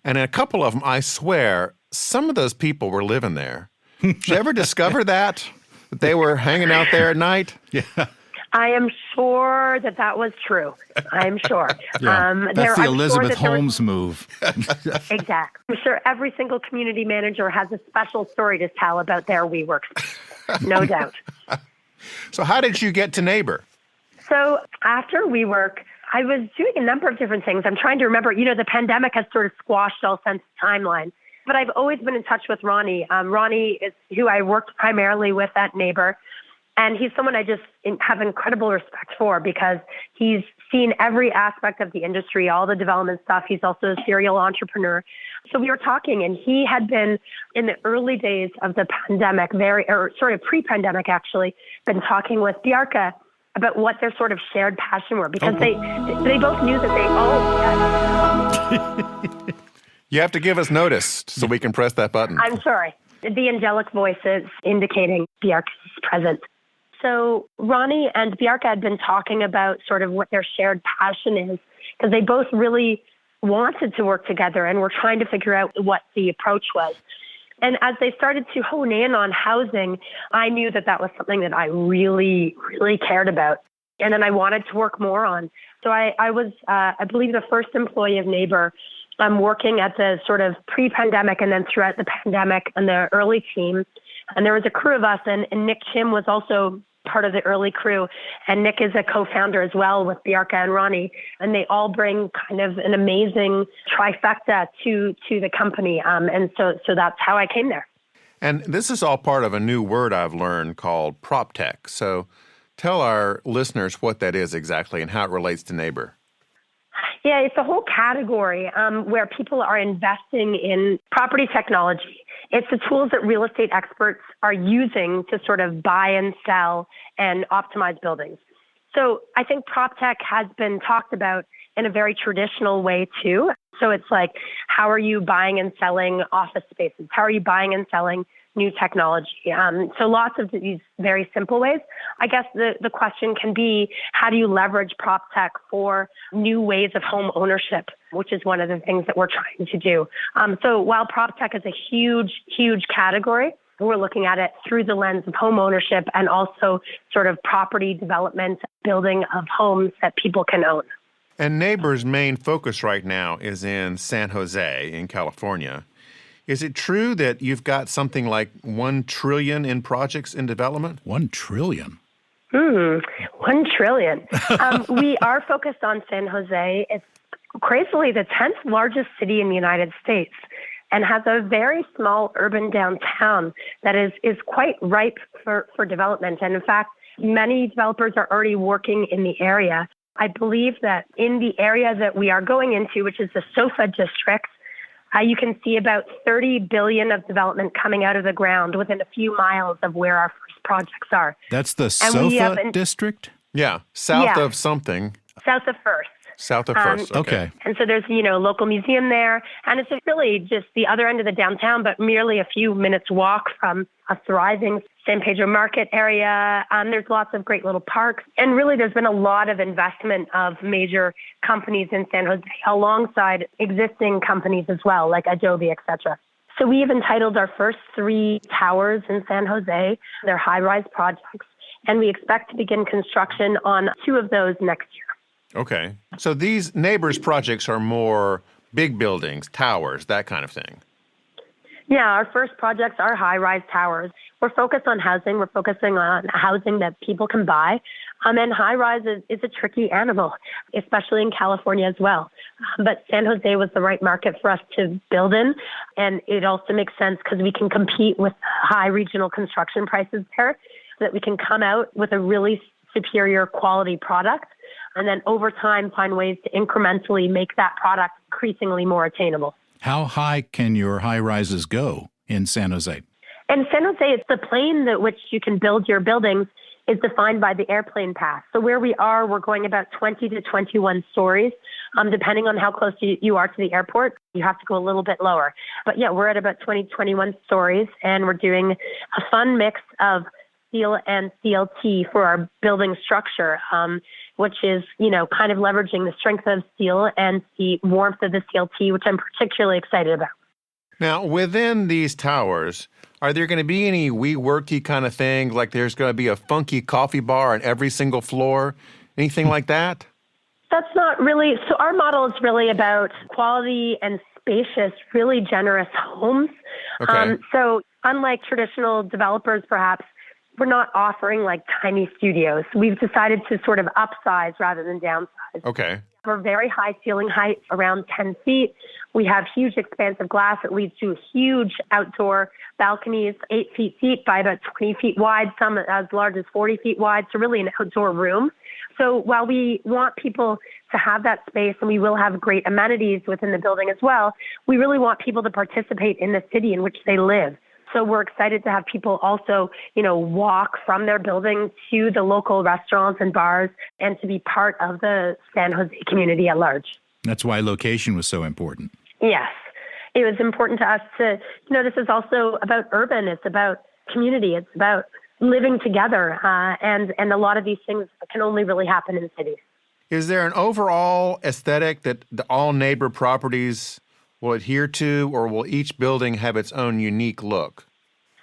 And in a couple of them, I swear, some of those people were living there. Did you ever discover that they were hanging out there at night? Yeah. I am sure that was true. I am sure. Yeah. That's the Elizabeth Holmes move. Exactly. I'm sure every single community manager has a special story to tell about their WeWork. No doubt. So how did you get to NABR? So after WeWork, I was doing a number of different things. I'm trying to remember, the pandemic has sort of squashed all sense of timeline. But I've always been in touch with Ronnie. Ronnie is who I worked primarily with at NABR. And he's someone I just have incredible respect for because he's seen every aspect of the industry, all the development stuff. He's also a serial entrepreneur. So we were talking, and he had been in the early days of the pandemic, pre-pandemic actually, been talking with Bjarke about what their sort of shared passion were, because they both knew that You have to give us notice so we can press that button. I'm sorry. The angelic voices indicating Bjarke's presence. So Ronnie and Bjarke had been talking about sort of what their shared passion is, because they both really wanted to work together and were trying to figure out what the approach was. And as they started to hone in on housing, I knew that that was something that I really, really cared about and then I wanted to work more on. So I was, I believe, the first employee of NABR. I'm working at the sort of pre-pandemic and then throughout the pandemic and the early team. And there was a crew of us, and Nick Kim was also part of the early crew. And Nick is a co-founder as well with Bjarke and Ronnie. And they all bring kind of an amazing trifecta to the company. And so that's how I came there. And this is all part of a new word I've learned called prop tech. So tell our listeners what that is exactly and how it relates to NABR. Yeah, it's a whole category where people are investing in property technology. It's the tools that real estate experts are using to sort of buy and sell and optimize buildings. So I think prop tech has been talked about in a very traditional way too. So it's like, how are you buying and selling office spaces? How are you buying and selling new technology? So lots of these very simple ways. I guess the question can be, how do you leverage prop tech for new ways of home ownership, which is one of the things that we're trying to do. So while prop tech is a huge, huge category, we're looking at it through the lens of home ownership and also sort of property development, building of homes that people can own. And NABR's main focus right now is in San Jose in California. Is it true that you've got something like $1 trillion in projects in development? $1 trillion? $1 trillion. We are focused on San Jose. It's crazily the 10th largest city in the United States and has a very small urban downtown that is quite ripe for development. And in fact, many developers are already working in the area. I believe that in the area that we are going into, which is the SoFA district, you can see about $30 billion of development coming out of the ground within a few miles of where our first projects are. That's the SoFA district? Yeah, south of something. South of First. South of First, okay. And so there's, local museum there. And it's really just the other end of the downtown, but merely a few minutes walk from a thriving San Pedro Market area. There's lots of great little parks. And really, there's been a lot of investment of major companies in San Jose alongside existing companies as well, like Adobe, et cetera. So we have entitled our first 3 towers in San Jose. They're high-rise projects. And we expect to begin construction on 2 of those next year. Okay. So these NABR's projects are more big buildings, towers, that kind of thing. Yeah, our first projects are high-rise towers. We're focused on housing. We're focusing on housing that people can buy. And high-rise is a tricky animal, especially in California as well. But San Jose was the right market for us to build in. And it also makes sense because we can compete with high regional construction prices there, so that we can come out with a really superior quality product. And then over time, find ways to incrementally make that product increasingly more attainable. How high can your high-rises go in San Jose? In San Jose, it's the plane that which you can build your buildings is defined by the airplane path. So where we are, we're going about 20 to 21 stories. Depending on how close you are to the airport, you have to go a little bit lower. But yeah, we're at about 20, 21 stories, and we're doing a fun mix of steel and CLT for our building structure, which is, kind of leveraging the strength of steel and the warmth of the CLT, which I'm particularly excited about. Now, within these towers, are there going to be any WeWorky kind of thing, like there's going to be a funky coffee bar on every single floor, anything like that? That's not really. So our model is really about quality and spacious, really generous homes. Okay. So unlike traditional developers, perhaps, we're not offering like tiny studios. We've decided to sort of upsize rather than downsize. Okay. We're very high ceiling height, around 10 feet. We have huge expansive glass that leads to huge outdoor balconies, 8 feet deep by about 20 feet wide, some as large as 40 feet wide. So really an outdoor room. So while we want people to have that space and we will have great amenities within the building as well, we really want people to participate in the city in which they live. So we're excited to have people also, walk from their building to the local restaurants and bars and to be part of the San Jose community at large. That's why location was so important. Yes. It was important to us to, this is also about urban. It's about community. It's about living together. And a lot of these things can only really happen in cities. Is there an overall aesthetic that all neighbor properties will adhere to, or will each building have its own unique look?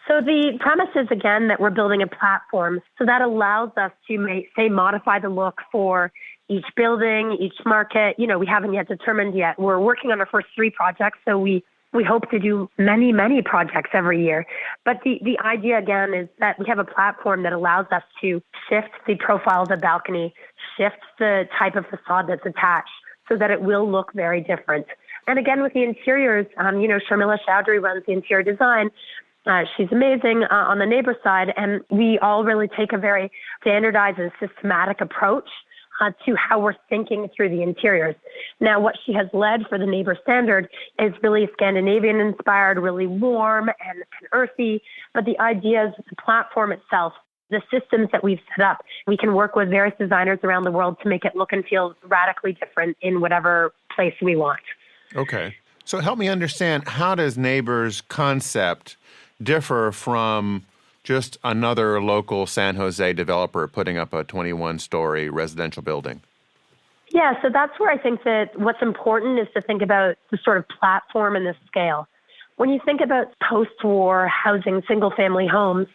So the premise is, again, that we're building a platform. So that allows us to, modify the look for each building, each market. We haven't yet determined yet. We're working on our first 3 projects, so we hope to do many, many projects every year. But the idea, again, is that we have a platform that allows us to shift the profile of the balcony, shift the type of facade that's attached so that it will look very different. And again, with the interiors, Sharmila Chowdhury runs the interior design. She's amazing on the neighbor side, and we all really take a very standardized and systematic approach to how we're thinking through the interiors. Now, what she has led for the neighbor standard is really Scandinavian-inspired, really warm and earthy, but the idea is the platform itself, the systems that we've set up, we can work with various designers around the world to make it look and feel radically different in whatever place we want. Okay. So help me understand, how does Neighbor's concept differ from just another local San Jose developer putting up a 21-story residential building? Yeah, so that's where I think that what's important is to think about the sort of platform and the scale. When you think about post-war housing, single-family homes,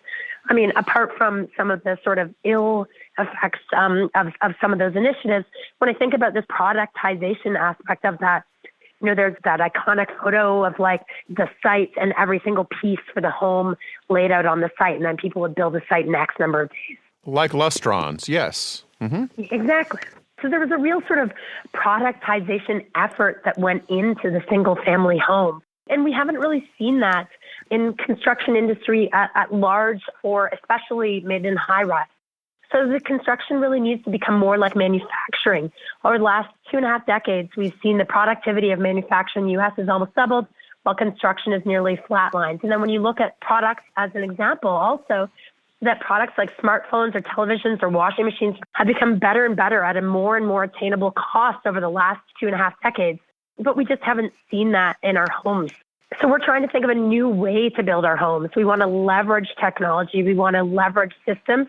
apart from some of the sort of ill effects of some of those initiatives, when I think about this productization aspect of that, there's that iconic photo of like the site and every single piece for the home laid out on the site, and then people would build a site in X number of days. Like lustrons, yes. Mm-hmm. Exactly. So there was a real sort of productization effort that went into the single-family home. And we haven't really seen that in construction industry at large, or especially made in high-rise. So the construction really needs to become more like manufacturing. Over the last 2.5 decades, we've seen the productivity of manufacturing in the U.S. has almost doubled, while construction is nearly flatlined. And then when you look at products as an example also, that products like smartphones or televisions or washing machines have become better and better at a more and more attainable cost over the last 2.5 decades. But we just haven't seen that in our homes. So we're trying to think of a new way to build our homes. We want to leverage technology. We want to leverage systems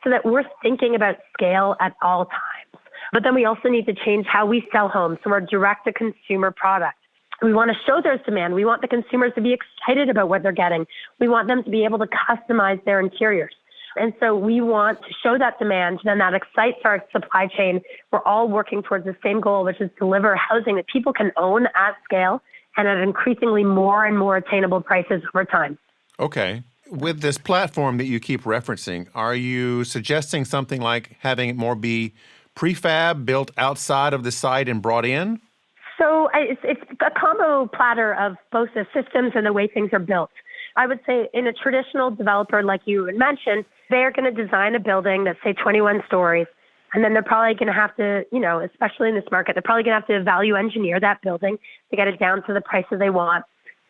so that we're thinking about scale at all times. But then we also need to change how we sell homes. So we're direct-to-consumer product. We want to show there's demand. We want the consumers to be excited about what they're getting. We want them to be able to customize their interiors. And so we want to show that demand, then that excites our supply chain. We're all working towards the same goal, which is deliver housing that people can own at scale and at increasingly more and more attainable prices over time. Okay. With this platform that you keep referencing, are you suggesting something like having it more be prefab, built outside of the site and brought in? So it's a combo platter of both the systems and the way things are built. I would say in a traditional developer, like you had mentioned, they're going to design a building that's, say, 21 stories. And then they're probably going to have to, especially in this market, they're probably going to have to value engineer that building to get it down to the prices they want.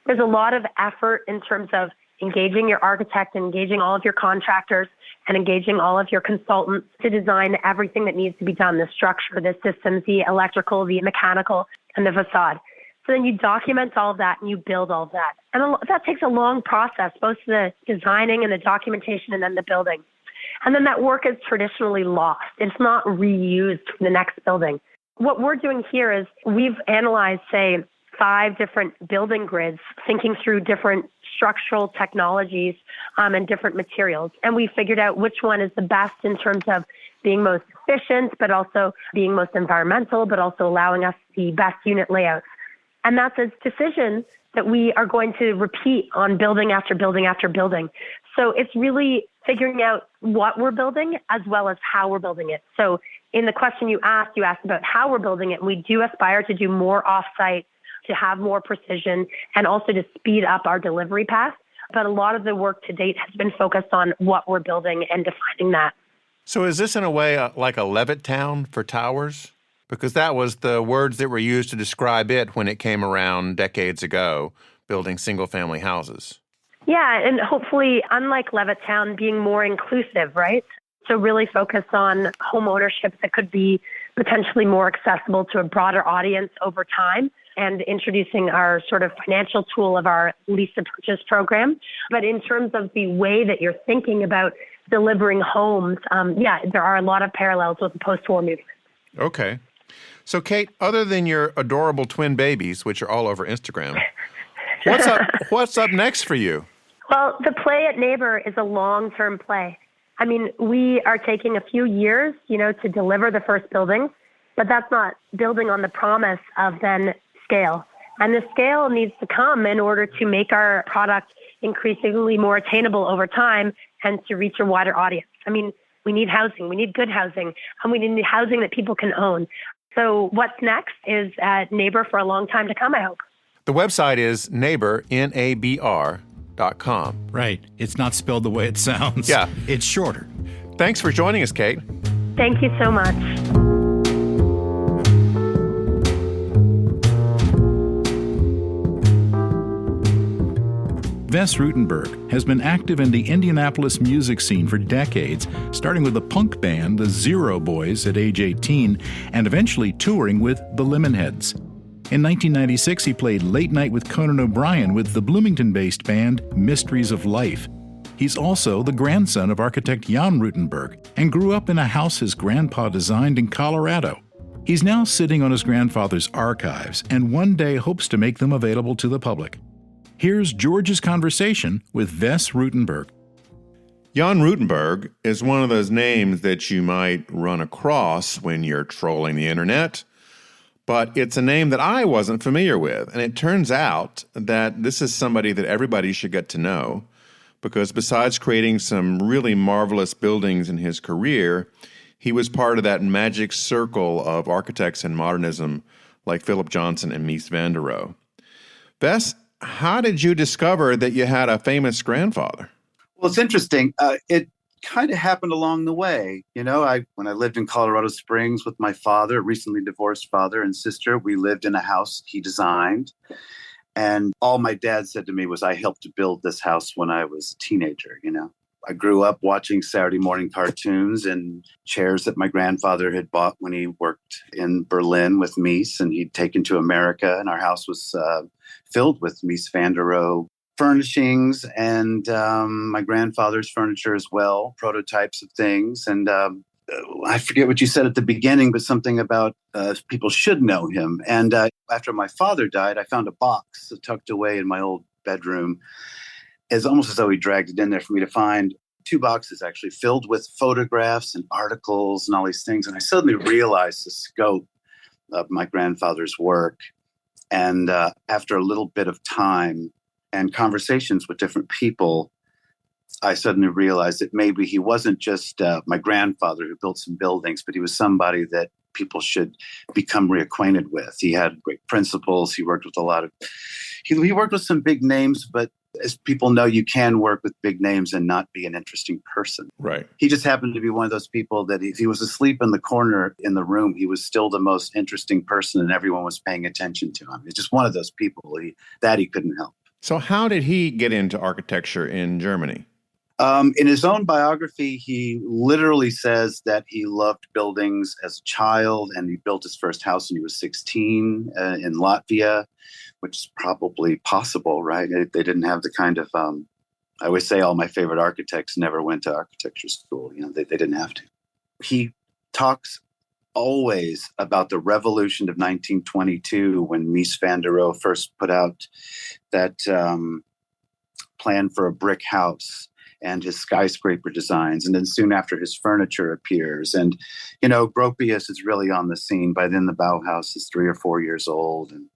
There's a lot of effort in terms of engaging your architect, engaging all of your contractors, and engaging all of your consultants to design everything that needs to be done, the structure, the systems, the electrical, the mechanical, and the facade. So then you document all of that and you build all of that. And that takes a long process, both the designing and the documentation and then the building. And then that work is traditionally lost. It's not reused for the next building. What we're doing here is we've analyzed, say, 5 different building grids, thinking through different structural technologies and different materials. And we figured out which one is the best in terms of being most efficient, but also being most environmental, but also allowing us the best unit layouts. And that's a decision that we are going to repeat on building after building after building. So it's really figuring out what we're building as well as how we're building it. So in the question you asked about how we're building it. We do aspire to do more off-site, to have more precision, and also to speed up our delivery path. But a lot of the work to date has been focused on what we're building and defining that. So is this in a way like a Levittown for towers? Because that was the words that were used to describe it when it came around decades ago, building single-family houses. Yeah, and hopefully, unlike Levittown, being more inclusive, right? So really focus on home ownership that could be potentially more accessible to a broader audience over time, and introducing our sort of financial tool of our lease to purchase program. But in terms of the way that you're thinking about delivering homes, there are a lot of parallels with the post-war movement. Okay. So, Kate, other than your adorable twin babies, which are all over Instagram, what's up next for you? Well, the play at NABR is a long-term play. I mean, we are taking a few years, to deliver the first building, but that's not building on the promise of then scale. And the scale needs to come in order to make our product increasingly more attainable over time and to reach a wider audience. I mean, we need housing, we need good housing, and we need housing that people can own. So what's next is at NABR for a long time to come, I hope. The website is NABR, NABR.com. Right. It's not spelled the way it sounds. Yeah. It's shorter. Thanks for joining us, Kate. Thank you so much. Vess Ruchtenberg has been active in the Indianapolis music scene for decades, starting with the punk band the Zero Boys at age 18 and eventually touring with the Lemonheads. In 1996, he played Late Night with Conan O'Brien with the Bloomington-based band Mysteries of Life. He's also the grandson of architect Jan Ruhtenberg and grew up in a house his grandpa designed in Colorado. He's now sitting on his grandfather's archives and one day hopes to make them available to the public. Here's George's conversation with Vess Ruchtenberg. Jan Ruhtenberg is one of those names that you might run across when you're trolling the internet, but it's a name that I wasn't familiar with. And it turns out that this is somebody that everybody should get to know, because besides creating some really marvelous buildings in his career, he was part of that magic circle of architects in modernism like Philip Johnson and Mies van der Rohe. Vess, how did you discover that you had a famous grandfather? Well, it's interesting. It kind of happened along the way. When I lived in Colorado Springs with my father, recently divorced father and sister, we lived in a house he designed. And all my dad said to me was, I helped to build this house when I was a teenager. I grew up watching Saturday morning cartoons and chairs that my grandfather had bought when he worked in Berlin with Mies, and he'd taken to America. And our house was filled with Mies van der Rohe furnishings and my grandfather's furniture as well, prototypes of things. And I forget what you said at the beginning, but something about people should know him. And after my father died, I found a box tucked away in my old bedroom. It's almost as though he dragged it in there for me to find. 2 boxes actually filled with photographs and articles and all these things. And I suddenly realized the scope of my grandfather's work. And after a little bit of time and conversations with different people, I suddenly realized that maybe he wasn't just my grandfather who built some buildings, but he was somebody that people should become reacquainted with. He had great principles. He worked with he worked with some big names, but as people know, you can work with big names and not be an interesting person. Right. He just happened to be one of those people that if he was asleep in the corner in the room, he was still the most interesting person and everyone was paying attention to him. He's just one of those people that he couldn't help. So how did he get into architecture in Germany? In his own biography, he literally says that he loved buildings as a child, and he built his first house when he was 16 in Latvia, which is probably possible, right? They didn't have the kind of, I always say all my favorite architects never went to architecture school. They didn't have to. He talks always about the revolution of 1922 when Mies van der Rohe first put out that plan for a brick house and his skyscraper designs. And then soon after, his furniture appears. And, Gropius is really on the scene. By then, the Bauhaus is 3 or 4 years old. And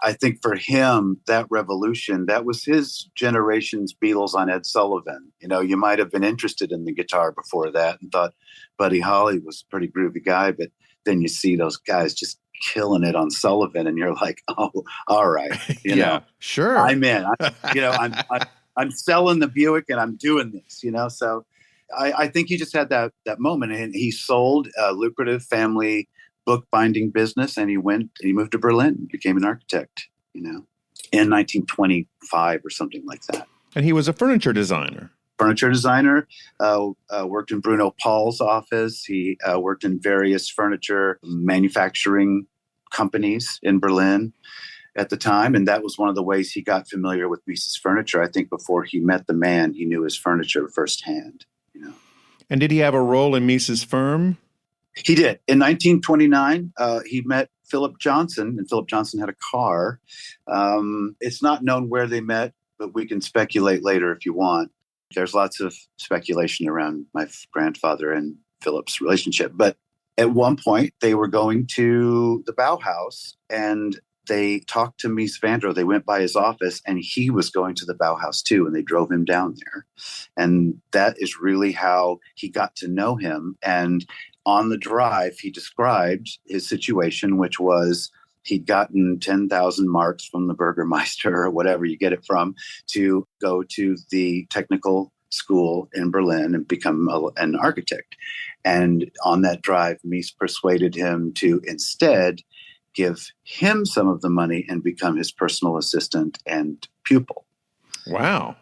I think for him, that revolution, that was his generation's Beatles on Ed Sullivan. You might have been interested in the guitar before that and thought Buddy Holly was a pretty groovy guy. But then you see those guys just killing it on Sullivan. And you're like, oh, all right. Yeah, sure. I'm in. I'm selling the Buick and I'm doing this, So I think he just had that moment, and he sold a lucrative family bookbinding business, and he moved to Berlin and became an architect, in 1925 or something like that. And he was a furniture designer. Worked in Bruno Paul's office. He worked in various furniture manufacturing companies in Berlin at the time. And that was one of the ways he got familiar with Mises furniture. I think before he met the man, he knew his furniture firsthand. And did he have a role in Mises' firm? He did. In 1929, he met Philip Johnson, and Philip Johnson had a car. It's not known where they met, but we can speculate later if you want. There's lots of speculation around my grandfather and Philip's relationship. But at one point, they were going to the Bauhaus, and they talked to Mies van der Rohe. They went by his office, and he was going to the Bauhaus too, and they drove him down there. And that is really how he got to know him. And on the drive, he described his situation, which was he'd gotten 10,000 marks from the Burgermeister or whatever you get it from to go to the technical school in Berlin and become an architect. And on that drive, Mies persuaded him to instead give him some of the money and become his personal assistant and pupil. Wow.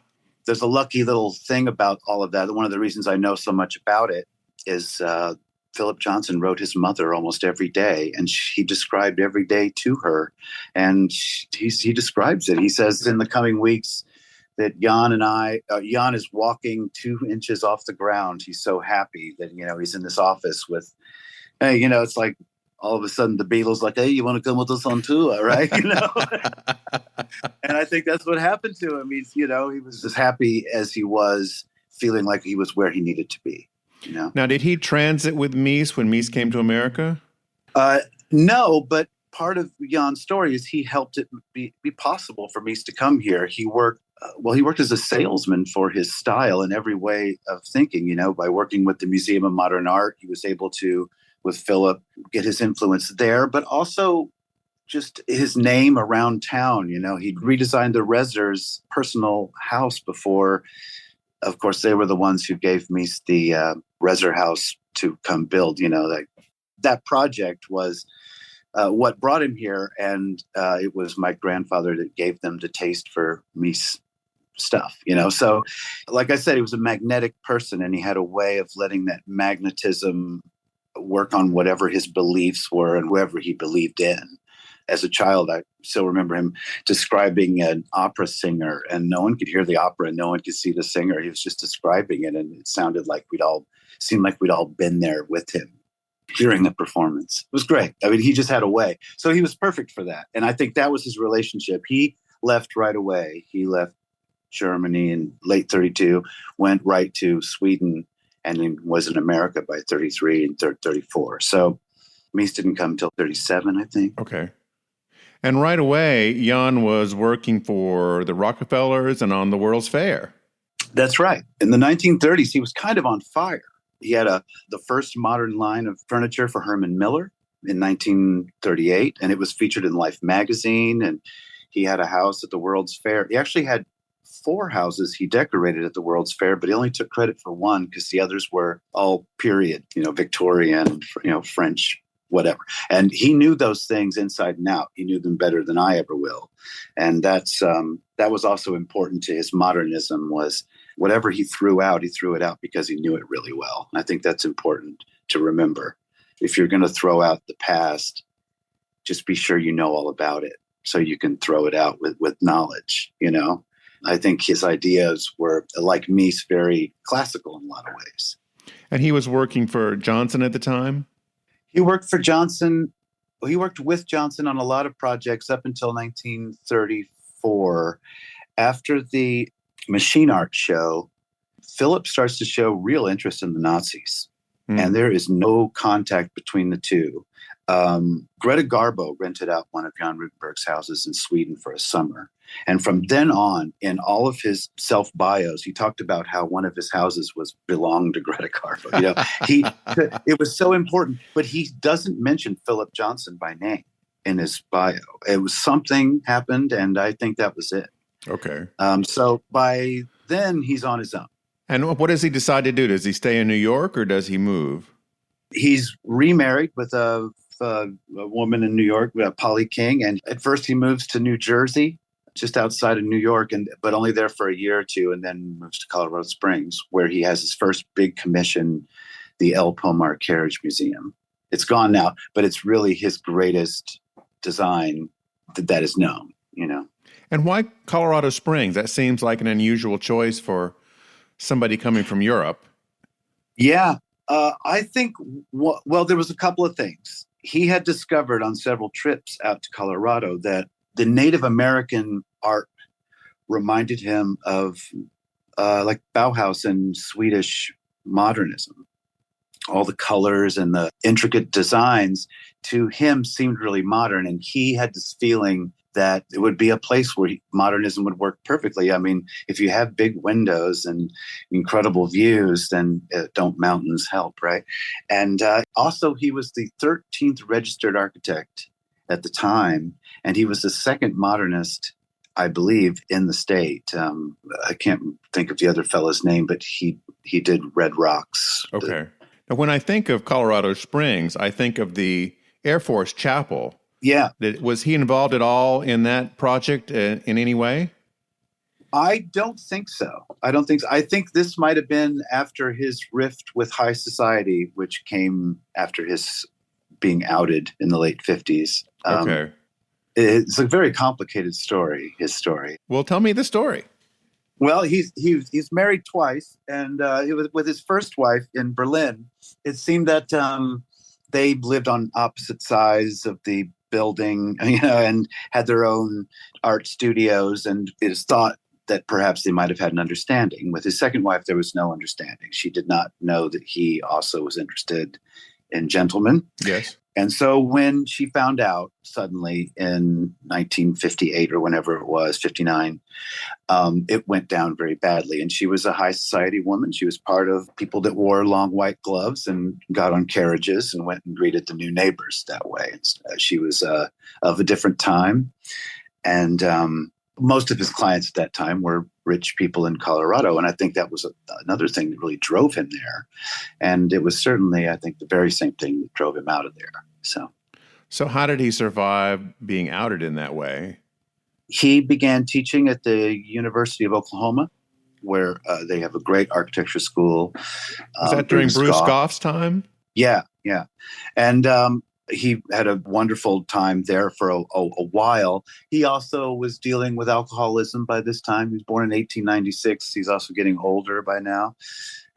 There's a lucky little thing about all of that. One of the reasons I know so much about it is Philip Johnson wrote his mother almost every day, and he described every day to her. And he describes it. He says in the coming weeks that Jan is walking 2 inches off the ground. He's so happy that, he's in this office with, hey, it's like all of a sudden the Beatles like, hey, you want to come with us on tour, right? And I think that's what happened to him. He was as happy as he was, feeling like he was where he needed to be. Now, did he transit with Mies when Mies came to America? No, but part of Jan's story is he helped it be possible for Mies to come here. He worked as a salesman for his style in every way of thinking, by working with the Museum of Modern Art. He was able to, with Philip, get his influence there, but also just his name around town. He'd redesigned the Rezer's personal house before. Of course, they were the ones who gave Mies the Rezer house to come build. That project was what brought him here, and it was my grandfather that gave them the taste for Mies stuff. So, like I said, he was a magnetic person, and he had a way of letting that magnetism work on whatever his beliefs were and whoever he believed in. As a child, I still remember him describing an opera singer, and no one could hear the opera and no one could see the singer. He was just describing it, and it sounded like we'd all been there with him hearing the performance. It was great. He just had a way. So he was perfect for that. And I think that was his relationship. He left right away. He left Germany in late 32, went right to Sweden, and then was in America by 33 and 34. So Mies didn't come until 37, I think. Okay. And right away, Jan was working for the Rockefellers and on the World's Fair. That's right. In the 1930s, he was kind of on fire. He had the first modern line of furniture for Herman Miller in 1938, and it was featured in Life magazine, and he had a house at the World's Fair. He actually had 4 houses he decorated at the World's Fair, but he only took credit for one because the others were all period, Victorian, French, whatever. And he knew those things inside and out. He knew them better than I ever will. And that was also important to his modernism, was whatever he threw it out because he knew it really well. And I think that's important to remember. If you're going to throw out the past, just be sure you know all about it so you can throw it out with knowledge, I think his ideas were, like Mies, very classical in a lot of ways. And he was working for Johnson at the time? He worked for Johnson. He worked with Johnson on a lot of projects up until 1934. After the machine art show, Philip starts to show real interest in the Nazis. And there is no contact between the two. Greta Garbo rented out one of Jan Ruhtenberg's houses in Sweden for a summer. And from then on, in all of his self-bios, he talked about how one of his houses belonged to Greta Garbo. It was so important, but he doesn't mention Philip Johnson by name in his bio. It was something happened, and I think that was it. Okay. So by then, he's on his own. And what does he decide to do? Does he stay in New York or does he move? He's remarried with a woman in New York, Polly King. And at first he moves to New Jersey just outside of New York, but only there for a year or two, and then moves to Colorado Springs, where he has his first big commission, the El Pomar Carriage Museum. It's gone now, but it's really his greatest design that is known, And why Colorado Springs? That seems like an unusual choice for somebody coming from Europe. Yeah, I think, well, there was a couple of things. He had discovered on several trips out to Colorado that the Native American art reminded him of like Bauhaus and Swedish modernism. All the colors and the intricate designs to him seemed really modern. And he had this feeling that it would be a place where modernism would work perfectly. I mean, if you have big windows and incredible views, then don't mountains help, right? And also, he was the 13th registered architect at the time, and he was the second modernist, I believe, in the state. I can't think of the other fellow's name, but he did Red Rocks. Okay. Now, when I think of Colorado Springs, I think of the Air Force Chapel. Yeah. Was he involved at all in that project in any way? I don't think so. I think this might have been after his rift with high society, which came after his being outed in the late 50s. Okay. It's a very complicated story, his story. Well, tell me the story. Well, he's married twice, and it was with his first wife in Berlin. It seemed that they lived on opposite sides of the building, and had their own art studios, and it is thought that perhaps they might have had an understanding. With his second wife, there was no understanding. She did not know that he also was interested in gentlemen. Yes. And so when she found out suddenly in 1958 or whenever it was, 59, it went down very badly. And she was a high society woman. She was part of people that wore long white gloves and got on carriages and went and greeted the new neighbors that way. She was of a different time. And most of his clients at that time were rich people in Colorado. And I think that was another thing that really drove him there. And it was certainly, I think, the very same thing that drove him out of there. So how did he survive being outed in that way? He began teaching at the University of Oklahoma, where they have a great architecture school. Was that during Bruce Goff's time? Yeah. And he had a wonderful time there for a while. He also was dealing with alcoholism by this time. He was born in 1896. He's also getting older by now.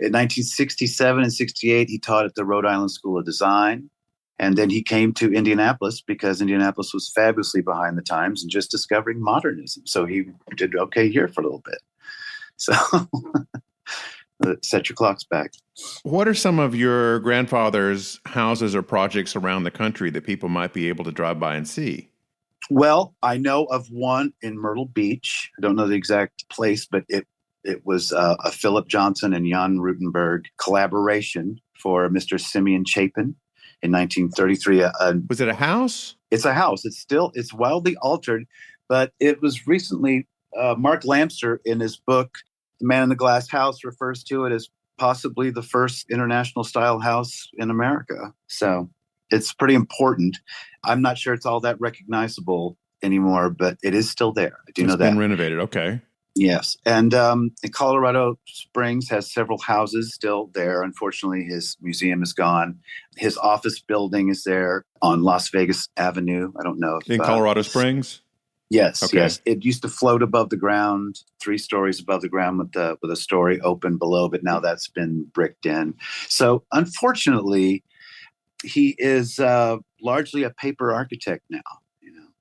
In 1967 and 68, he taught at the Rhode Island School of Design. And then he came to Indianapolis because Indianapolis was fabulously behind the times and just discovering modernism. So he did okay here for a little bit. So set your clocks back. What are some of your grandfather's houses or projects around the country that people might be able to drive by and see? Well, I know of one in Myrtle Beach. I don't know the exact place, but it was a Philip Johnson and Jan Ruhtenberg collaboration for Mr. Simeon Chapin in 1933. Was it a house? It's a house. It's wildly altered, but it was recently, Mark Lamster in his book, The Man in the Glass House, refers to it as possibly the first international style house in America. So it's pretty important. I'm not sure it's all that recognizable anymore, but it is still there. I do know that. It's been renovated. Okay. Yes. And Colorado Springs has several houses still there. Unfortunately, his museum is gone. His office building is there on Las Vegas Avenue. I don't know if in Colorado Springs? Yes, okay. Yes. It used to float above the ground, 3 stories above the ground with a story open below, but now that's been bricked in. So unfortunately, he is largely a paper architect now.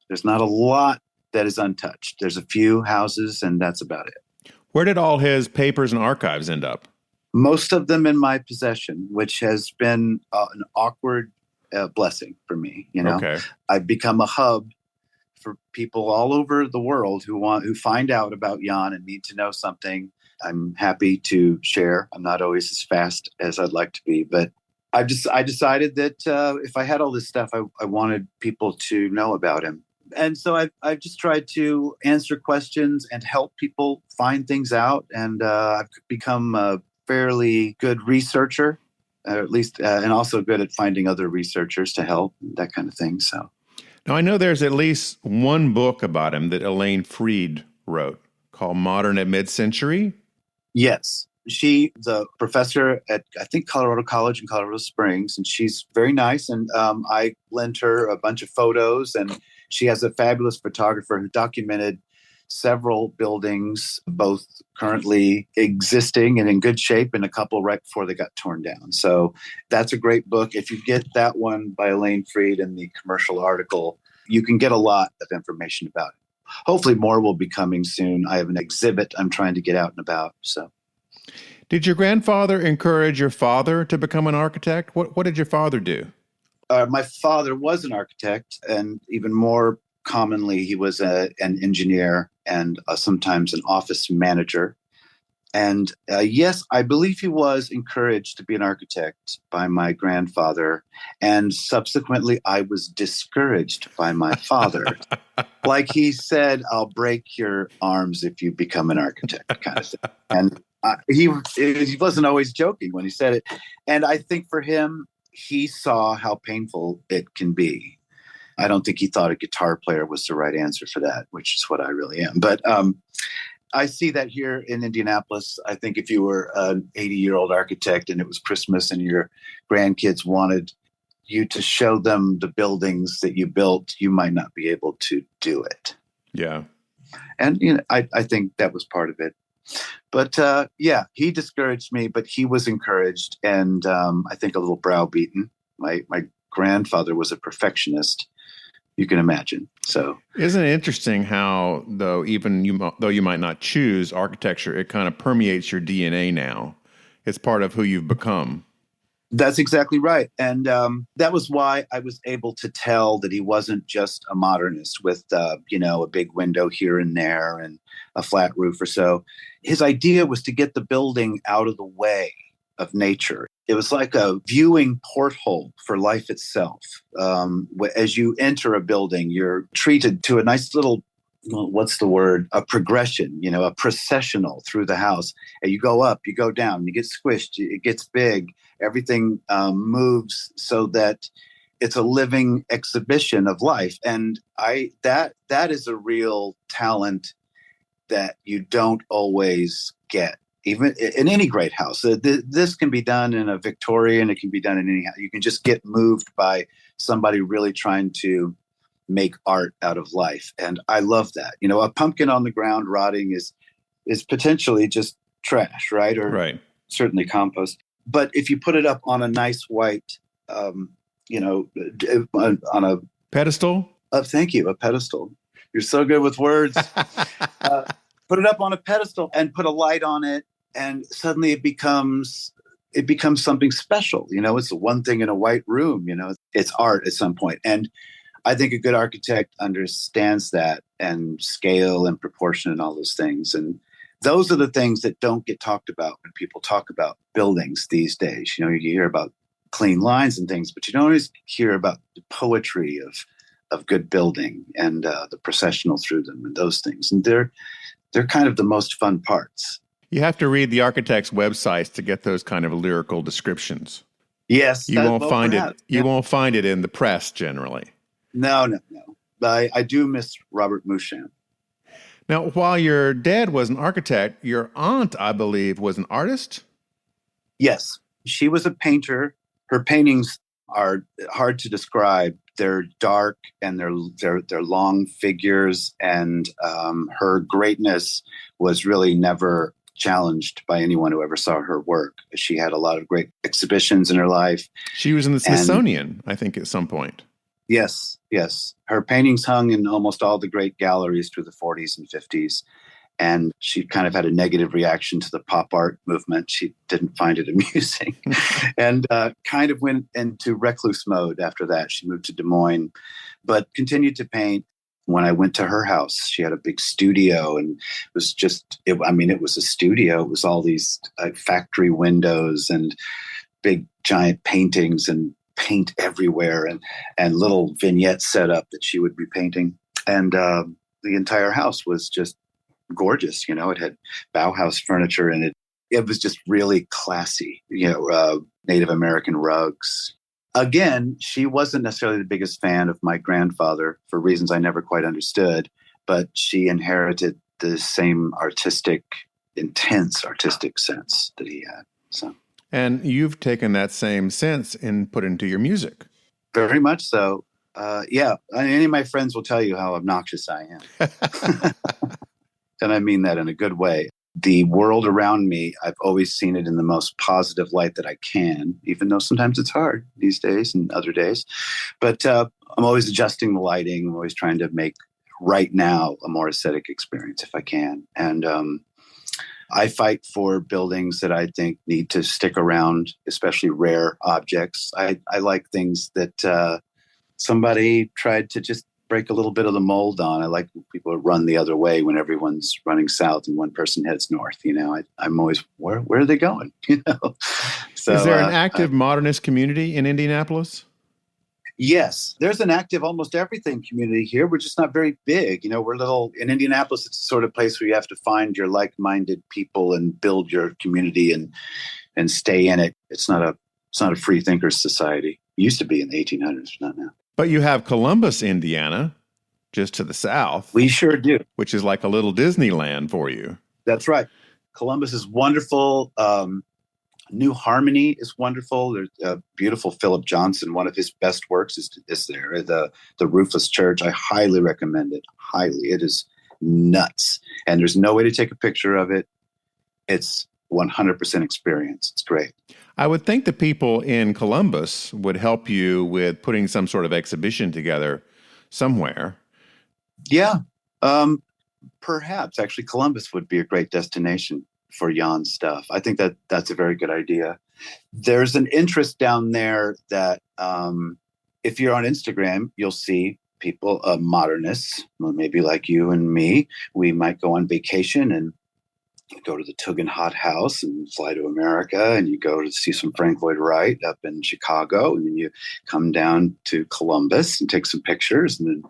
There's not a lot that is untouched. There's a few houses, and that's about it. Where did all his papers and archives end up? Most of them in my possession, which has been an awkward blessing for me. Okay. I've become a hub for people all over the world who find out about Jan and need to know something. I'm happy to share. I'm not always as fast as I'd like to be, but I decided that if I had all this stuff, I wanted people to know about him. And so I've just tried to answer questions and help people find things out. And I've become a fairly good researcher, or at least, and also good at finding other researchers to help, that kind of thing. So Now, I know there's at least one book about him that Elaine Freed wrote called Modern at Mid-Century. Yes. She's a professor at, I think, Colorado College in Colorado Springs, and she's very nice. And I lent her a bunch of photos, and she has a fabulous photographer who documented several buildings, both currently existing and in good shape, and a couple right before they got torn down. So that's a great book. If you get that one by Elaine Freed and the commercial article, you can get a lot of information about it. Hopefully more will be coming soon. I have an exhibit I'm trying to get out and about. So, did your grandfather encourage your father to become an architect? What did your father do? My father was an architect, and even more commonly, he was an engineer and sometimes an office manager. And yes, I believe he was encouraged to be an architect by my grandfather. And subsequently, I was discouraged by my father. Like he said, I'll break your arms if you become an architect, kind of thing. And he wasn't always joking when he said it. And I think for him, he saw how painful it can be. I don't think he thought a guitar player was the right answer for that, which is what I really am. But I see that here in Indianapolis. I think if you were an 80-year-old architect and it was Christmas and your grandkids wanted you to show them the buildings that you built, you might not be able to do it. Yeah. And I think that was part of it. But yeah, he discouraged me, but he was encouraged, and I think a little browbeaten. My grandfather was a perfectionist, you can imagine. So, isn't it interesting how, though you might not choose architecture, it kind of permeates your DNA now? It's part of who you've become. That's exactly right. And that was why I was able to tell that he wasn't just a modernist with, a big window here and there and a flat roof or so. His idea was to get the building out of the way of nature. It was like a viewing porthole for life itself. As you enter a building, you're treated to a nice little, a progression, a processional through the house. And you go up, you go down, you get squished, it gets big. Everything moves so that it's a living exhibition of life. And that is a real talent that you don't always get. Even in any great house, this can be done in a Victorian. It can be done in any house. You can just get moved by somebody really trying to make art out of life, and I love that. A pumpkin on the ground rotting is potentially just trash, right? Or right. Certainly compost. But if you put it up on a nice white, on a pedestal. Thank you, a pedestal. You're so good with words. Put it up on a pedestal and put a light on it. And suddenly it becomes something special. It's the one thing in a white room, it's art at some point. And I think a good architect understands that, and scale and proportion and all those things. And those are the things that don't get talked about when people talk about buildings these days. You hear about clean lines and things, but you don't always hear about the poetry of good building and the processional through them and those things. And they're kind of the most fun parts. You have to read the architect's websites to get those kind of lyrical descriptions. Yes. You won't find it. You won't find it in the press generally. No. I do miss Robert Mouchon. Now, while your dad was an architect, your aunt, I believe, was an artist? Yes. She was a painter. Her paintings are hard to describe. They're dark and they're long figures, and her greatness was really never challenged by anyone who ever saw her work. She had a lot of great exhibitions in her life. She was in the Smithsonian, I think, at some point. Yes. Her paintings hung in almost all the great galleries through the 40s and 50s. And she kind of had a negative reaction to the pop art movement. She didn't find it amusing and kind of went into recluse mode after that. She moved to Des Moines, but continued to paint. When I went to her house, she had a big studio, and it was it was a studio. It was all these factory windows and big giant paintings and paint everywhere, and little vignettes set up that she would be painting. And the entire house was just gorgeous. It had Bauhaus furniture in it. It was just really classy, Native American rugs. again, she wasn't necessarily the biggest fan of my grandfather for reasons I never quite understood, but she inherited the same intense artistic sense that he had. So, and you've taken that same sense and put into your music. Very much so. Yeah, any of my friends will tell you how obnoxious I am. And I mean that in a good way. The world around me, I've always seen it in the most positive light that I can, even though sometimes it's hard these days and other days. But I'm always adjusting the lighting. I'm always trying to make right now a more aesthetic experience if I can. And I fight for buildings that I think need to stick around, especially rare objects. I like things that somebody tried to just break a little bit of the mold on. I like people to run the other way when everyone's running south and one person heads north. I'm always, where are they going? So, is there an active modernist community in Indianapolis? Yes, there's an active almost everything community here. We're just not very big. We're little in Indianapolis. It's the sort of place where you have to find your like-minded people and build your community and stay in it. It's not a free thinkers society. It used to be in the 1800s, not now. But you have Columbus, Indiana, just to the south. We sure do. Which is like a little Disneyland for you. That's right. Columbus is wonderful. New Harmony is wonderful. There's a beautiful Philip Johnson. One of his best works is there. The Roofless Church. I highly recommend it. Highly. It is nuts. And there's no way to take a picture of it. It's 100% experience. It's great. I would think the people in Columbus would help you with putting some sort of exhibition together somewhere. Yeah. Perhaps actually Columbus would be a great destination for Jan's stuff. I think that's a very good idea. There's an interest down there that if you're on Instagram, you'll see people, modernists, maybe like you and me. We might go on vacation and go to the Tugendhat House and fly to America, and you go to see some Frank Lloyd Wright up in Chicago, and then you come down to Columbus and take some pictures, and then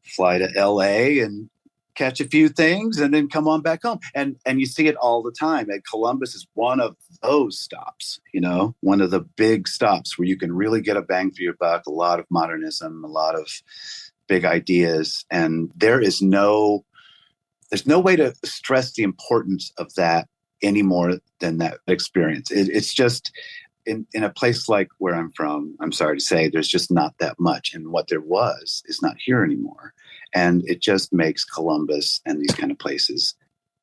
fly to LA and catch a few things, and then come on back home. And you see it all the time. And Columbus is one of those stops, one of the big stops where you can really get a bang for your buck, a lot of modernism, a lot of big ideas. And there's no way to stress the importance of that any more than that experience. It's just in a place like where I'm from, I'm sorry to say, there's just not that much. And what there was is not here anymore. And it just makes Columbus and these kind of places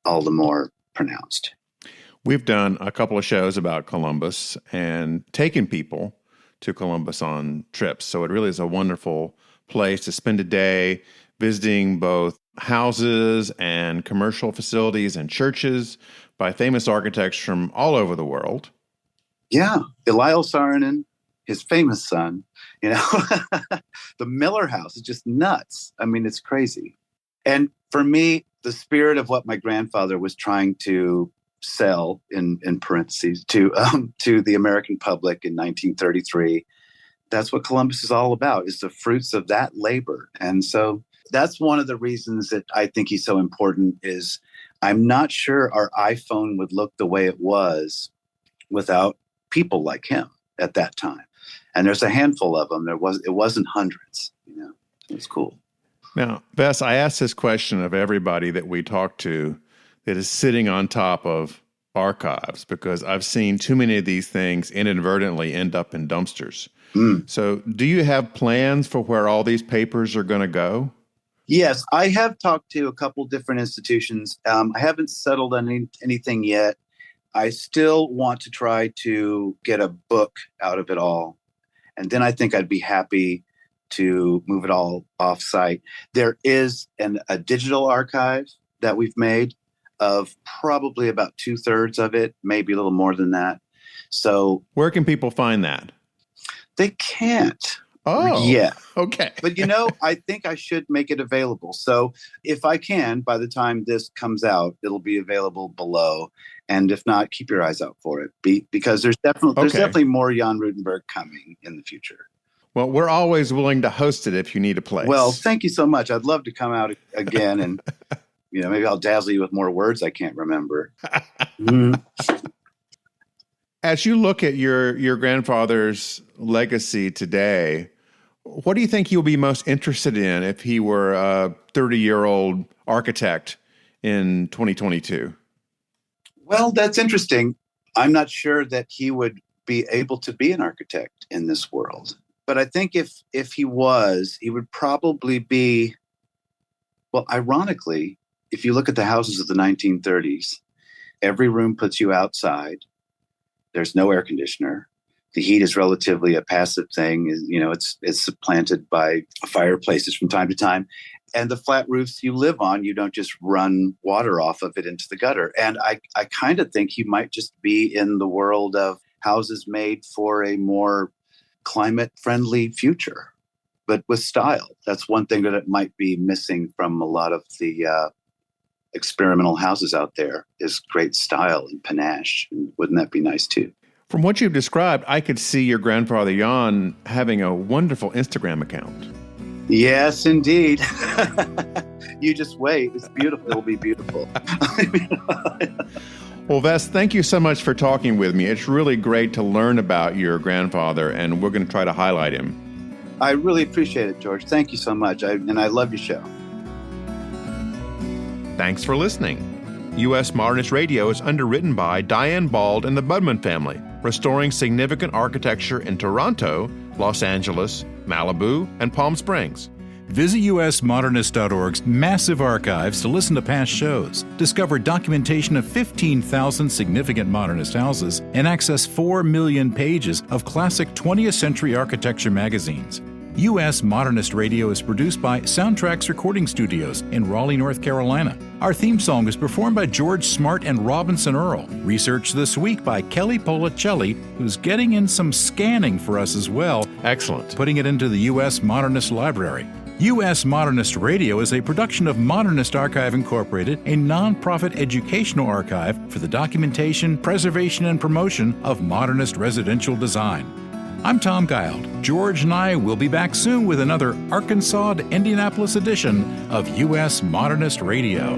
all the more pronounced. We've done a couple of shows about Columbus and taken people to Columbus on trips. So it really is a wonderful place to spend a day visiting both houses and commercial facilities and churches by famous architects from all over the world. Yeah, Eliel Saarinen, his famous son, the Miller House is just nuts. I mean, it's crazy. And for me, the spirit of what my grandfather was trying to sell, in parentheses, to the American public in 1933, that's what Columbus is all about, is the fruits of that labor. And so that's one of the reasons that I think he's so important is I'm not sure our iPhone would look the way it was without people like him at that time. And there's a handful of them. It wasn't hundreds, It's cool. Now, Vess, I asked this question of everybody that we talk to that is sitting on top of archives, because I've seen too many of these things inadvertently end up in dumpsters. So do you have plans for where all these papers are going to go? Yes, I have talked to a couple different institutions. I haven't settled on anything yet. I still want to try to get a book out of it all. And then I think I'd be happy to move it all off-site. There is a digital archive that we've made of probably about 2/3 of it, maybe a little more than that. So where can people find that? They can't. Oh, yeah. Okay. But, I think I should make it available. So if I can, by the time this comes out, it'll be available below. And if not, keep your eyes out for it, because there's definitely more Jan Ruhtenberg coming in the future. Well, we're always willing to host it if you need a place. Well, thank you so much. I'd love to come out again, and maybe I'll dazzle you with more words I can't remember. As you look at your grandfather's legacy today, what do you think he'll be most interested in if he were a 30-year-old architect in 2022? Well, that's interesting. I'm not sure that he would be able to be an architect in this world. But I think if he was, he would probably be, well, ironically, if you look at the houses of the 1930s, every room puts you outside. There's no air conditioner. The heat is relatively a passive thing. It's supplanted by fireplaces from time to time. And the flat roofs you live on, you don't just run water off of it into the gutter. And I kind of think he might just be in the world of houses made for a more climate-friendly future, but with style. That's one thing that it might be missing from a lot of the experimental houses out there, is great style and panache. And wouldn't that be nice too? From what you've described, I could see your grandfather Jan having a wonderful Instagram account. Yes, indeed. You just wait. It's beautiful. It'll be beautiful. Well, Vess, thank you so much for talking with me. It's really great to learn about your grandfather, and we're going to try to highlight him. I really appreciate it, George. Thank you so much. And I love your show. Thanks for listening. U.S. Modernist Radio is underwritten by Diane Bald and the Budman family, restoring significant architecture in Toronto, Los Angeles, Malibu, and Palm Springs. Visit usmodernist.org's massive archives to listen to past shows, discover documentation of 15,000 significant modernist houses, and access 4 million pages of classic 20th century architecture magazines. U.S. Modernist Radio is produced by Soundtracks Recording Studios in Raleigh, North Carolina. Our theme song is performed by George Smart and Robinson Earl. Research this week by Kelly Policelli, who's getting in some scanning for us as well. Excellent. Putting it into the U.S. Modernist Library. U.S. Modernist Radio is a production of Modernist Archive Incorporated, a nonprofit educational archive for the documentation, preservation, and promotion of modernist residential design. I'm Tom Guild. George and I will be back soon with another Arkansas to Indianapolis edition of U.S. Modernist Radio.